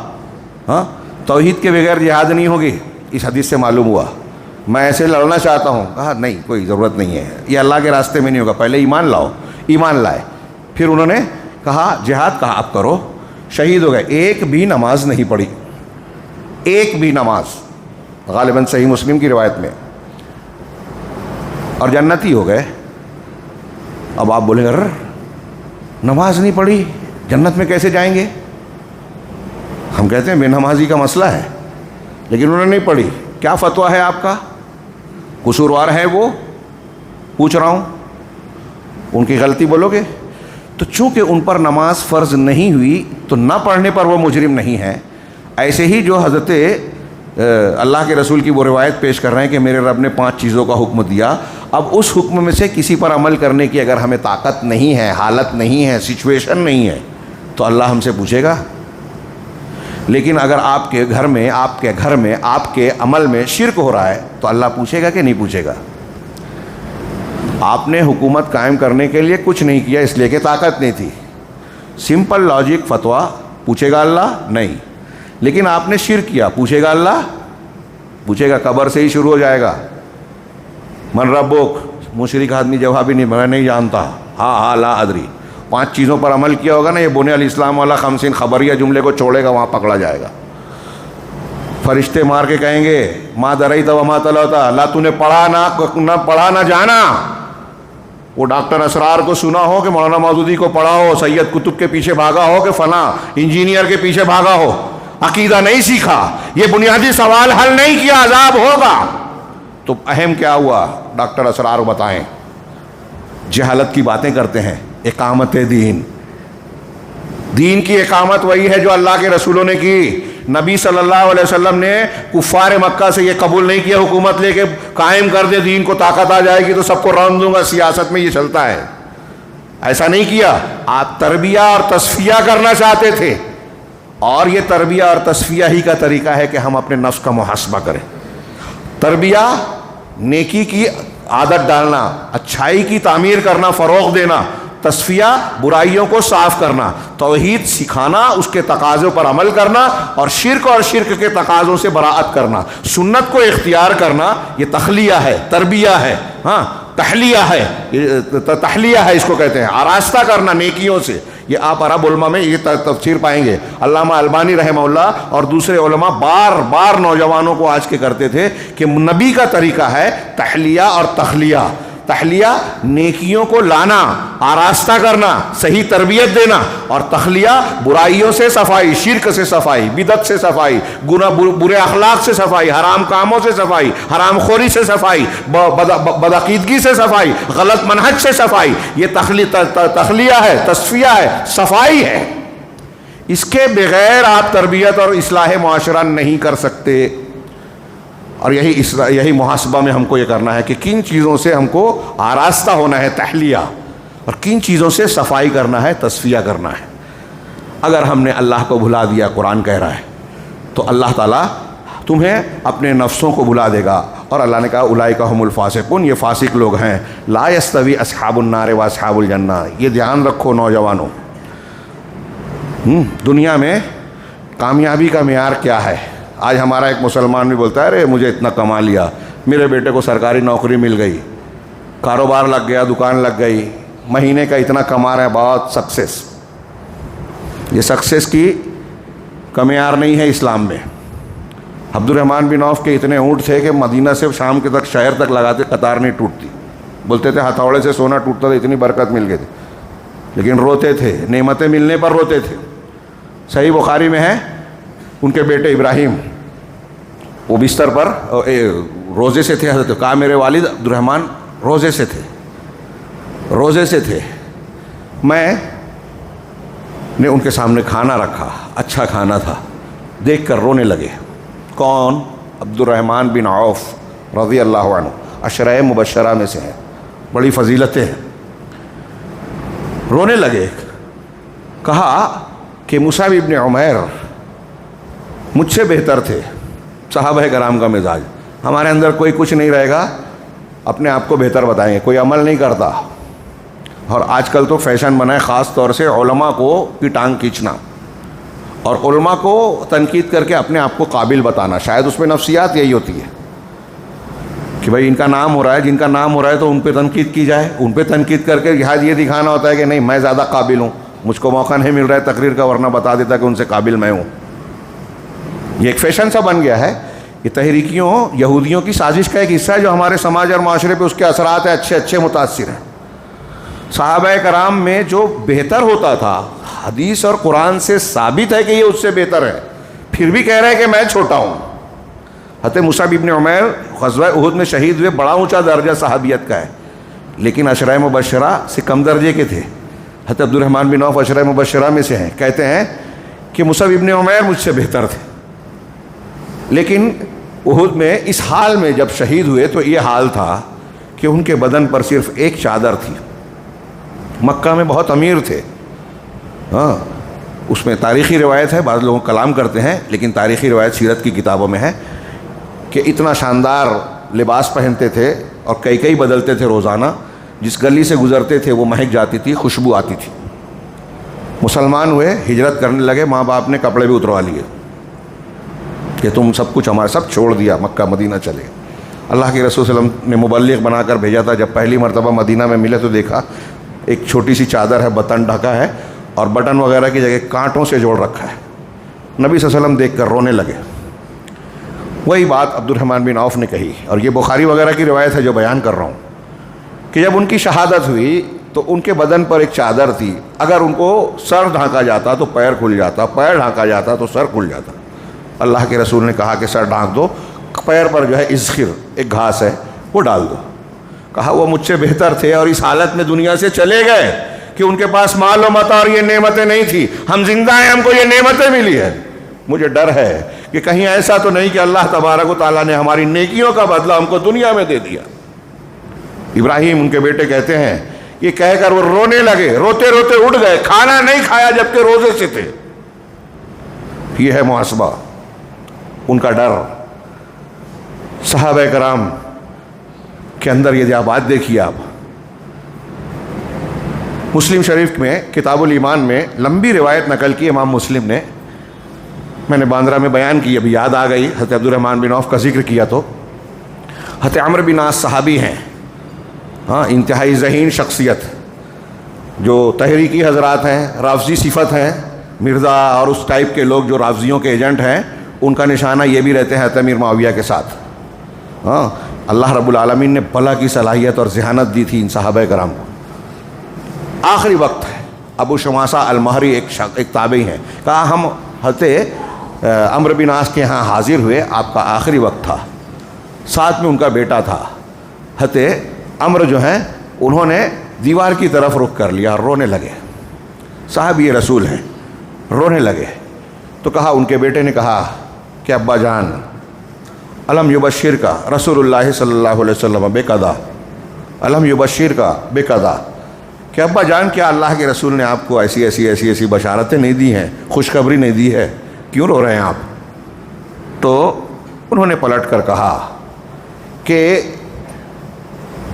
ہاں, توحید کے بغیر جہاد نہیں ہوگی, اس حدیث سے معلوم ہوا. میں ایسے لڑنا چاہتا ہوں, کہا نہیں کوئی ضرورت نہیں ہے, یہ اللہ کے راستے میں نہیں ہوگا, پہلے ایمان لاؤ. ایمان لائے, پھر انہوں نے کہا جہاد, کہا آپ کرو. شہید ہو گئے, ایک بھی نماز نہیں پڑھی, ایک بھی نماز, غالباً صحیح مسلم کی روایت میں, اور جنتی ہو گئے. اب آپ بولیں گے نماز نہیں پڑھی جنت میں کیسے جائیں گے؟ ہم کہتے ہیں بے نمازی کا مسئلہ ہے, لیکن انہوں نے نہیں پڑھی. کیا فتویٰ ہے آپ کا؟ قصوروار ہے وہ؟ پوچھ رہا ہوں, ان کی غلطی بولو گے؟ تو چونکہ ان پر نماز فرض نہیں ہوئی تو نہ پڑھنے پر وہ مجرم نہیں ہیں. ایسے ہی جو حضرت اللہ کے رسول کی وہ روایت پیش کر رہے ہیں کہ میرے رب نے 5 چیزوں کا حکم دیا, اب اس حکم میں سے کسی پر عمل کرنے کی اگر ہمیں طاقت نہیں ہے, حالت نہیں ہے, سچویشن نہیں ہے, تو اللہ ہم سے پوچھے گا. لیکن اگر آپ کے گھر میں, آپ کے عمل میں شرک ہو رہا ہے تو اللہ پوچھے گا کہ نہیں پوچھے گا؟ آپ نے حکومت قائم کرنے کے لیے کچھ نہیں کیا اس لیے کہ طاقت نہیں تھی. سمپل لاجک فتویٰ, پوچھے گا اللہ؟ نہیں. لیکن آپ نے شرک کیا, پوچھے گا اللہ؟ پوچھے گا. قبر سے ہی شروع ہو جائے گا. من ربک, مشرک آدمی جواب ہی نہیں, میں نہیں جانتا, ہاں لا ادری. 5 چیزوں پر عمل کیا ہوگا نا, یہ بنی الاسلام والا 50 خبریہ جملے کو چھوڑے گا, وہاں پکڑا جائے گا. فرشتے مار کے کہیں گے ما دریت وما تلوت، اللہ تو نے پڑھا نہ جانا۔ وہ ڈاکٹر اسرار کو سنا ہو کہ مولانا مودودی کو پڑھا ہو، سید قطب کے پیچھے بھاگا ہو کہ فلاں انجینئر کے پیچھے بھاگا ہو، عقیدہ نہیں سیکھا، یہ بنیادی سوال حل نہیں کیا، عذاب ہوگا۔ تو اہم کیا ہوا؟ ڈاکٹر اسرار بتائیں۔ جہالت کی باتیں کرتے ہیں۔ اقامت دین کی اقامت وہی ہے جو اللہ کے رسولوں نے کی۔ نبی صلی اللہ علیہ وسلم نے کفار مکہ سے یہ قبول نہیں کیا حکومت لے کے قائم کر دے دین کو، طاقت آ جائے گی تو سب کو رون دوں گا، سیاست میں یہ چلتا ہے، ایسا نہیں کیا۔ آپ تربیہ اور تصفیہ کرنا چاہتے تھے، اور یہ تربیہ اور تصفیہ ہی کا طریقہ ہے کہ ہم اپنے نفس کا محاسبہ کریں۔ تربیہ نیکی کی عادت ڈالنا، اچھائی کی تعمیر کرنا، فروغ دینا۔ تصفیہ برائیوں کو صاف کرنا، توحید سکھانا، اس کے تقاضوں پر عمل کرنا، اور شرک کے تقاضوں سے براءت کرنا، سنت کو اختیار کرنا۔ یہ تخلیہ ہے، تربیہ ہے، ہاں تحلیہ ہے اس کو کہتے ہیں، آراستہ کرنا نیکیوں سے۔ یہ آپ عرب علماء میں یہ تفسیر پائیں گے۔ علامہ البانی رحمہ اللہ اور دوسرے علماء بار بار نوجوانوں کو آج کے کرتے تھے کہ نبی کا طریقہ ہے تحلیہ اور تخلیہ۔ تحلیہ نیکیوں کو لانا، آراستہ کرنا، صحیح تربیت دینا، اور تخلیہ بدعیوں سے صفائی، شرک سے صفائی، بدعت سے صفائی، برے اخلاق سے صفائی، حرام کاموں سے صفائی، حرام خوری سے صفائی، بدعقیدگی سے صفائی، غلط منہج سے صفائی۔ یہ تخلیہ ہے، تصفیہ ہے، صفائی ہے۔ اس کے بغیر آپ تربیت اور اصلاح معاشرہ نہیں کر سکتے۔ اور یہی محاسبہ میں ہم کو یہ کرنا ہے کہ کن چیزوں سے ہم کو آراستہ ہونا ہے، تحلیہ، اور کن چیزوں سے صفائی کرنا ہے، تصفیہ کرنا ہے۔ اگر ہم نے اللہ کو بھلا دیا، قرآن کہہ رہا ہے، تو اللہ تعالیٰ تمہیں اپنے نفسوں کو بھلا دے گا۔ اور اللہ نے کہا اولئک هم الفاسقون، یہ فاسق لوگ ہیں۔ لا یستوی اصحاب النار و اصحاب الجنہ، یہ دھیان رکھو نوجوانوں۔ دنیا میں کامیابی کا معیار کیا ہے؟ آج ہمارا ایک مسلمان بھی بولتا ہے ارے مجھے اتنا کما لیا، میرے بیٹے کو سرکاری نوکری مل گئی، کاروبار لگ گیا، دکان لگ گئی، مہینے کا اتنا کما رہا ہے، بہت سکسیس۔ یہ سکسیس کی کا معیار نہیں ہے اسلام میں۔ عبد الرحمن بن عوف کے اتنے اونٹ تھے کہ مدینہ سے شام کے تک شہر تک لگاتے، قطار نہیں ٹوٹتی، بولتے تھے ہتھوڑے سے سونا ٹوٹتا تھا، اتنی برکت مل گئی تھی، لیکن روتے تھے، نعمتیں ملنے پر روتے تھے۔ صحیح بخاری میں ہے، ان کے بیٹے ابراہیم وہ بستر پر روزے سے تھے، حضرت کہا میرے والد عبد الرحمن روزے سے تھے، میں نے ان کے سامنے کھانا رکھا، اچھا کھانا تھا، دیکھ کر رونے لگے۔ کون؟ عبد الرحمن بن عوف رضی اللہ عنہ، عشرہ مبشرہ میں سے ہیں، بڑی فضیلتیں ہیں۔ رونے لگے، کہا کہ مصعب ابن عمیر مجھ سے بہتر تھے۔ صحابہ کرام کا مزاج، ہمارے اندر کوئی کچھ نہیں رہے گا، اپنے آپ کو بہتر بتائیں گے، کوئی عمل نہیں کرتا۔ اور آج کل تو فیشن بنا ہے خاص طور سے علماء کو کی ٹانگ کھینچنا، اور علماء کو تنقید کر کے اپنے آپ کو قابل بتانا۔ شاید اس میں نفسیات یہی ہوتی ہے کہ بھائی ان کا نام ہو رہا ہے، جن کا نام ہو رہا ہے تو ان پہ تنقید کی جائے، ان پہ تنقید کر کے یہ دکھانا ہوتا ہے کہ نہیں میں زیادہ قابل ہوں، مجھ کو موقع نہیں مل رہا ہے تقریر کا، ورنہ بتا دیتا کہ ان سے قابل میں ہوں۔ یہ ایک فیشن سا بن گیا ہے۔ یہ تحریکیوں، یہودیوں کی سازش کا ایک حصہ ہے جو ہمارے سماج اور معاشرے پہ اس کے اثرات ہیں، اچھے متاثر ہیں۔ صحابہ کرام میں جو بہتر ہوتا تھا، حدیث اور قرآن سے ثابت ہے کہ یہ اس سے بہتر ہے، پھر بھی کہہ رہے ہیں کہ میں چھوٹا ہوں۔ حضرت مصعب ابن عمیر غزوہ احد میں شہید ہوئے، بڑا اونچا درجہ صحابیت کا ہے، لیکن عشرہ مبشرہ سے کم درجے کے تھے۔ حضرت عبد الرحمن بن عوف عشرہ مبشرہ میں سے ہیں، کہتے ہیں کہ مصعب ابن عمیر مجھ سے بہتر تھے، لیکن احد میں اس حال میں جب شہید ہوئے تو یہ حال تھا کہ ان کے بدن پر صرف ایک چادر تھی۔ مکہ میں بہت امیر تھے، ہاں اس میں تاریخی روایت ہے، بعض لوگ کلام کرتے ہیں، لیکن تاریخی روایت سیرت کی کتابوں میں ہے کہ اتنا شاندار لباس پہنتے تھے اور کئی بدلتے تھے روزانہ، جس گلی سے گزرتے تھے وہ مہک جاتی تھی، خوشبو آتی تھی۔ مسلمان ہوئے، ہجرت کرنے لگے، ماں باپ نے کپڑے بھی اتروا لیے کہ تم سب کچھ ہمارا سب چھوڑ دیا، مکہ مدینہ چلے۔ اللہ کے رسول صلی اللہ علیہ وسلم نے مبلغ بنا کر بھیجا تھا، جب پہلی مرتبہ مدینہ میں ملے تو دیکھا ایک چھوٹی سی چادر ہے، بطن ڈھکا ہے، اور بٹن وغیرہ کی جگہ کانٹوں سے جوڑ رکھا ہے۔ نبی صلی اللہ علیہ وسلم دیکھ کر رونے لگے وہی بات عبد الرحمن بن عوف نے کہی، اور یہ بخاری وغیرہ کی روایت ہے جو بیان کر رہا ہوں، کہ جب ان کی شہادت ہوئی تو ان کے بدن پر ایک چادر تھی، اگر ان کو سر ڈھانکا جاتا تو پیر کھل جاتا، پیر ڈھانکا جاتا تو سر کھل جاتا۔ اللہ کے رسول نے کہا کہ سر ڈھانک دو، پیر پر جو ہے اذخر ایک گھاس ہے وہ ڈال دو۔ کہا وہ مجھ سے بہتر تھے اور اس حالت میں دنیا سے چلے گئے کہ ان کے پاس مال و متاع اور یہ نعمتیں نہیں تھی، ہم زندہ ہیں، ہم کو یہ نعمتیں ملی ہیں۔ مجھے ڈر ہے کہ کہیں ایسا تو نہیں کہ اللہ تبارک و تعالیٰ نے ہماری نیکیوں کا بدلہ ہم کو دنیا میں دے دیا۔ ابراہیم ان کے بیٹے کہتے ہیں، یہ کہہ کر وہ رونے لگے، روتے روتے اٹھ گئے، کھانا نہیں کھایا جبکہ روزے سے تھے۔ یہ ہے محاسبہ، ان کا ڈر۔ صحابہ کرام کے اندر یہ بات دیکھیے آپ۔ مسلم شریف میں کتاب الایمان میں لمبی روایت نقل کی امام مسلم نے، میں نے باندرا میں بیان کی، ابھی یاد آ گئی، حضرت عبد الرحمن بن عوف کا ذکر کیا تو حضرت عمرو بن عاص صحابی ہیں، ہاں، انتہائی ذہین شخصیت، جو تحریکی حضرات ہیں، رافضی صفت ہیں، مرزا اور اس ٹائپ کے لوگ جو رافضیوں کے ایجنٹ ہیں، ان کا نشانہ یہ بھی رہتے ہیں حضرت امیر معاویہ کے ساتھ۔ ہاں، اللہ رب العالمین نے بھلا کی صلاحیت اور ذہانت دی تھی ان صحابہ کرام کو۔ آخری وقت ہے، ابو شماسہ المہری ایک تابعی ہیں، کہا ہم حضرت عمرو بن عاص کے ہاں حاضر ہوئے، آپ کا آخری وقت تھا، ساتھ میں ان کا بیٹا تھا۔ حضرت عمرو جو ہیں انہوں نے دیوار کی طرف رخ کر لیا اور رونے لگے، صحابی رسول ہیں، رونے لگے۔ تو کہا، ان کے بیٹے نے کہا کہ ابا جان، الم یبشر کا رسول اللہ صلی اللہ علیہ وسلم بے قضا، الم یبشر کا بے قضا، کہ ابا جان کیا اللہ کے رسول نے آپ کو ایسی ایسی ایسی ایسی بشارتیں نہیں دی ہیں، خوشخبری نہیں دی ہے، کیوں رو رہے ہیں آپ؟ تو انہوں نے پلٹ کر کہا کہ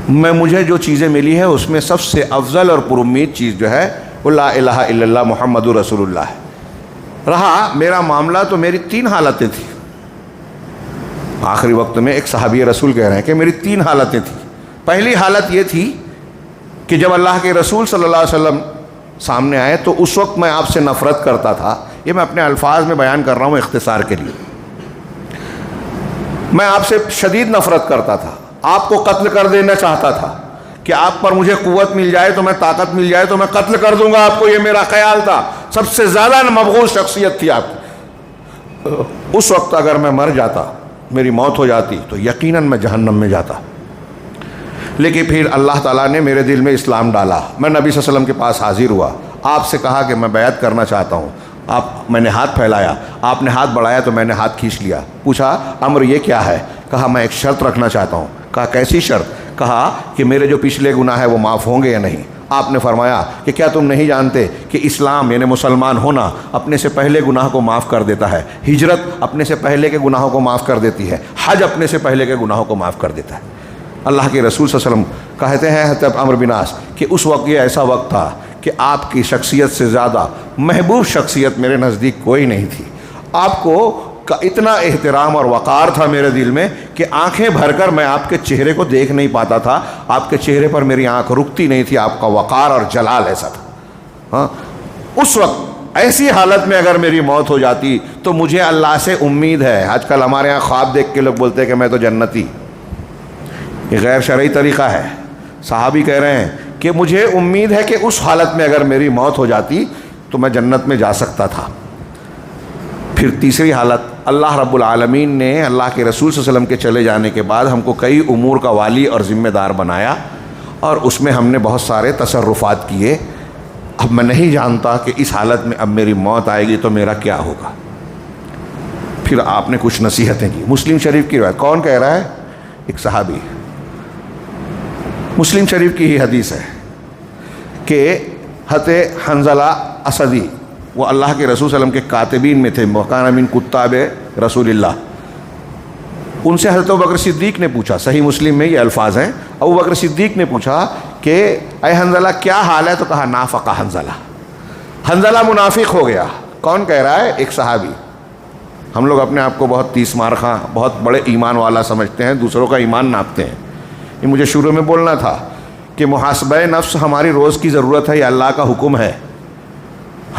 مجھے جو چیزیں ملی ہیں اس میں سب سے افضل اور پر امید چیز جو ہے وہ لا الہ الا اللہ محمد رسول اللہ ہے۔ رہا میرا معاملہ تو میری 3 حالتیں تھیں۔ آخری وقت میں ایک صحابی رسول کہہ رہے ہیں کہ میری 3 حالتیں تھیں۔ پہلی حالت یہ تھی کہ جب اللہ کے رسول صلی اللہ علیہ وسلم سامنے آئے تو اس وقت میں آپ سے نفرت کرتا تھا، یہ میں اپنے الفاظ میں بیان کر رہا ہوں اختصار کے لیے، میں آپ سے شدید نفرت کرتا تھا، آپ کو قتل کر دینا چاہتا تھا کہ آپ پر مجھے قوت مل جائے تو میں، طاقت مل جائے تو میں قتل کر دوں گا آپ کو، یہ میرا خیال تھا۔ سب سے زیادہ مبغوض شخصیت تھی آپ کی۔ اس وقت اگر میں مر جاتا، میری موت ہو جاتی تو یقیناً میں جہنم میں جاتا، لیکن پھر اللہ تعالیٰ نے میرے دل میں اسلام ڈالا، میں نبی صلی اللہ علیہ وسلم کے پاس حاضر ہوا، آپ سے کہا کہ میں بیعت کرنا چاہتا ہوں، میں نے ہاتھ پھیلایا، آپ نے ہاتھ بڑھایا تو میں نے ہاتھ کھینچ لیا۔ پوچھا امر یہ کیا ہے؟ کہا میں ایک شرط رکھنا چاہتا ہوں۔ کہا کیسی شرط؟ کہا کہ میرے جو پچھلے گناہ ہیں وہ معاف ہوں گے یا نہیں؟ آپ نے فرمایا کہ کیا تم نہیں جانتے کہ اسلام یعنی مسلمان ہونا اپنے سے پہلے گناہ کو معاف کر دیتا ہے، ہجرت اپنے سے پہلے کے گناہوں کو معاف کر دیتی ہے، حج اپنے سے پہلے کے گناہوں کو معاف کر دیتا ہے۔ اللہ کے رسول صلی اللہ علیہ وسلم کہتے ہیں حضرت عمرو بن عاص کہ اس وقت یہ ایسا وقت تھا کہ آپ کی شخصیت سے زیادہ محبوب شخصیت میرے نزدیک کوئی نہیں تھی، آپ کو کا اتنا احترام اور وقار تھا میرے دل میں کہ آنکھیں بھر کر میں آپ کے چہرے کو دیکھ نہیں پاتا تھا، آپ کے چہرے پر میری آنکھ رکتی نہیں تھی، آپ کا وقار اور جلال ایسا تھا۔ ہاں، اس وقت ایسی حالت میں اگر میری موت ہو جاتی تو مجھے اللہ سے امید ہے۔ آج کل ہمارے ہاں خواب دیکھ کے لوگ بولتے ہیں کہ میں تو جنتی، یہ غیر شرعی طریقہ ہے۔ صحابی کہہ رہے ہیں کہ مجھے امید ہے کہ اس حالت میں اگر میری موت ہو جاتی تو میں جنت میں جا سکتا تھا۔ پھر تیسری حالت، اللہ رب العالمین نے اللہ کے رسول صلی اللہ علیہ وسلم کے چلے جانے کے بعد ہم کو کئی امور کا والی اور ذمہ دار بنایا، اور اس میں ہم نے بہت سارے تصرفات کیے۔ اب میں نہیں جانتا کہ اس حالت میں اب میری موت آئے گی تو میرا کیا ہوگا۔ پھر آپ نے کچھ نصیحتیں کی۔ مسلم شریف کی روایت، کون کہہ رہا ہے؟ ایک صحابی، مسلم شریف کی ہی حدیث ہے کہ حضرت حنظلہ اسدی، وہ اللہ کے رسول صلی اللہ علیہ وسلم کے کاتبین میں تھے، وکان من کتاب رسول اللہ۔ ان سے حضرت ابوبکر صدیق نے پوچھا، صحیح مسلم میں یہ الفاظ ہیں، ابوبکر صدیق نے پوچھا کہ اے حنظلہ کیا حال ہے؟ تو کہا نافق حنظلہ، حنظلہ منافق ہو گیا۔ کون کہہ رہا ہے؟ ایک صحابی۔ ہم لوگ اپنے آپ کو بہت 30 مارخاں، بہت بڑے ایمان والا سمجھتے ہیں، دوسروں کا ایمان ناپتے ہیں۔ یہ مجھے شروع میں بولنا تھا کہ محاسبہ نفس ہماری روز کی ضرورت ہے، یہ اللہ کا حکم ہے۔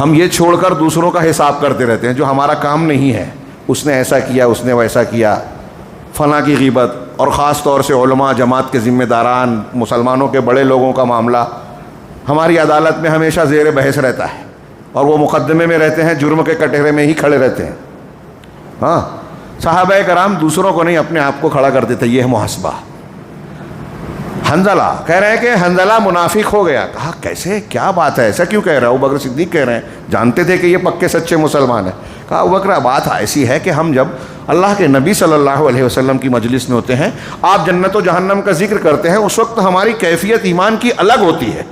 ہم یہ چھوڑ کر دوسروں کا حساب کرتے رہتے ہیں جو ہمارا کام نہیں ہے، اس نے ایسا کیا، اس نے ویسا کیا۔ فلاں کی غیبت، اور خاص طور سے علماء، جماعت کے ذمہ داران، مسلمانوں کے بڑے لوگوں کا معاملہ ہماری عدالت میں ہمیشہ زیر بحث رہتا ہے، اور وہ مقدمے میں رہتے ہیں، جرم کے کٹہرے میں ہی کھڑے رہتے ہیں۔ ہاں، صحابہ کرام دوسروں کو نہیں، اپنے آپ کو کھڑا کرتے تھے۔ یہ ہے محاسبہ۔ حنظلہ کہہ رہے ہیں کہ حنظلہ منافق ہو گیا۔ کہا کیسے، کیا بات ہے، ایسا کیوں کہہ رہا ہے؟ ابوبکر صدیق کہہ رہے ہیں، جانتے تھے کہ یہ پکے سچے مسلمان ہیں۔ کہا ابوبکر بات ایسی ہے کہ ہم جب اللہ کے نبی صلی اللہ علیہ وسلم کی مجلس میں ہوتے ہیں، آپ جنت و جہنم کا ذکر کرتے ہیں، اس وقت ہماری کیفیت ایمان کی الگ ہوتی ہے،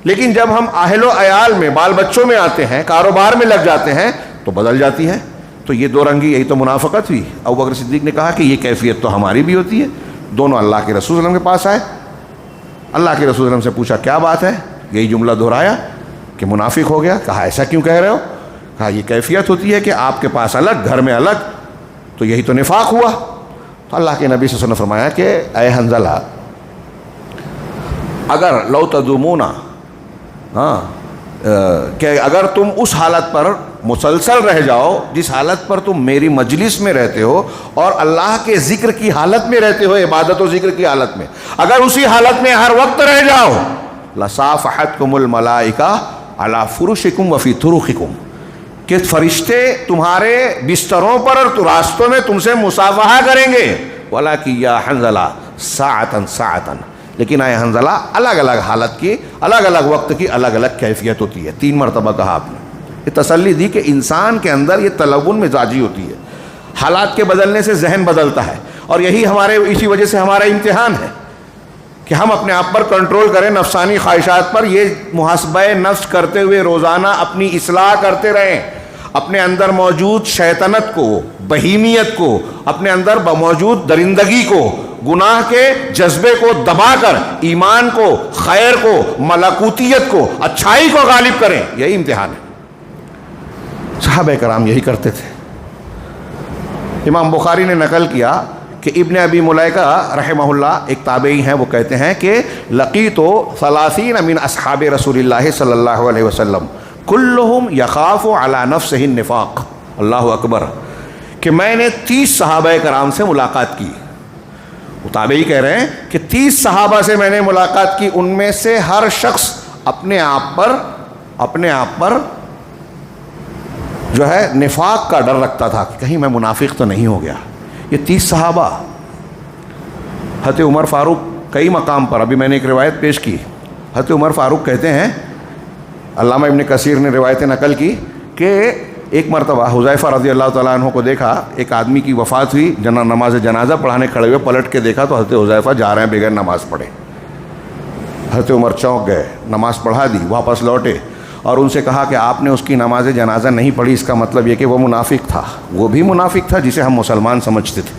لیکن جب ہم اہل و عیال میں، بال بچوں میں آتے ہیں، کاروبار میں لگ جاتے ہیں تو بدل جاتی ہے۔ تو یہ دو رنگی، یہی تو منافقت ہوئی۔ ابوبکر صدیق نے کہا کہ یہ کیفیت تو ہماری بھی ہوتی ہے۔ دونوں اللہ کے رسول صلی اللہ علیہ وسلم کے پاس آئے، اللہ کے رسول صلی اللہ علیہ وسلم سے پوچھا کیا بات ہے، یہی جملہ دہرایا کہ منافق ہو گیا۔ کہا ایسا کیوں کہہ رہے ہو؟ کہا یہ کیفیت ہوتی ہے کہ آپ کے پاس الگ، گھر میں الگ، تو یہی تو نفاق ہوا۔ تو اللہ کے نبی صلی اللہ علیہ وسلم نے فرمایا کہ اے حنظلہ، اگر لو تدومون، کہ اگر تم اس حالت پر مسلسل رہ جاؤ جس حالت پر تم میری مجلس میں رہتے ہو اور اللہ کے ذکر کی حالت میں رہتے ہو، عبادت و ذکر کی حالت میں، اگر اسی حالت میں ہر وقت رہ جاؤ، لصافحتکم الملائکہ علی فرشکم وفی طرقکم، کہ فرشتے تمہارے بستروں پر اور راستوں میں تم سے مصافحہ کریں گے۔ وَلَكِنْ يَا حنظلہ ساعتاً ساعتاً، لیکن اے حنظلہ الگ الگ حالت کی، الگ الگ وقت کی الگ الگ کیفیت ہوتی ہے۔ 3 مرتبہ کہا آپ نے، یہ تسلی دی کہ انسان کے اندر یہ تلون مزاجی ہوتی ہے، حالات کے بدلنے سے ذہن بدلتا ہے، اور یہی اسی وجہ سے ہمارا امتحان ہے کہ ہم اپنے آپ پر کنٹرول کریں، نفسانی خواہشات پر یہ محاسبہ نفس کرتے ہوئے روزانہ اپنی اصلاح کرتے رہیں، اپنے اندر موجود شیطنت کو، بہیمیت کو، اپنے اندر موجود درندگی کو، گناہ کے جذبے کو دبا کر ایمان کو، خیر کو، ملکوتیت کو، اچھائی کو غالب کریں۔ یہی امتحان ہے۔ صحابہ کرام یہی کرتے تھے۔ امام بخاری نے نقل کیا کہ ابن ابی ملیکہ رحمہ اللہ ایک تابعی ہیں، وہ کہتے ہیں کہ لقیت 30 من اصحاب رسول اللہ صلی اللہ علیہ وسلم کلہم یخاف علی نفسہ النفاق۔ اللہ اکبر، کہ میں نے 30 صحابہ کرام سے ملاقات کی۔ وہ تابعی کہہ رہے ہیں کہ 30 صحابہ سے میں نے ملاقات کی، ان میں سے ہر شخص اپنے آپ پر جو ہے نفاق کا ڈر رکھتا تھا کہ کہیں میں منافق تو نہیں ہو گیا۔ یہ 30 صحابہ، حضرت عمر فاروق کئی مقام پر، ابھی میں نے ایک روایت پیش کی، حضرت عمر فاروق کہتے ہیں، علامہ ابن کثیر نے روایتیں نقل کی کہ ایک مرتبہ حذیفہ رضی اللہ تعالیٰ عنہ کو دیکھا، ایک آدمی کی وفات ہوئی، نماز جنازہ پڑھانے کھڑے ہوئے، پلٹ کے دیکھا تو حضرت حذیفہ جا رہے ہیں بغیر نماز پڑھے۔ حضرت عمر چونک گئے، نماز پڑھا دی، واپس لوٹے اور ان سے کہا کہ آپ نے اس کی نماز جنازہ نہیں پڑھی، اس کا مطلب یہ کہ وہ منافق تھا، وہ بھی منافق تھا جسے ہم مسلمان سمجھتے تھے،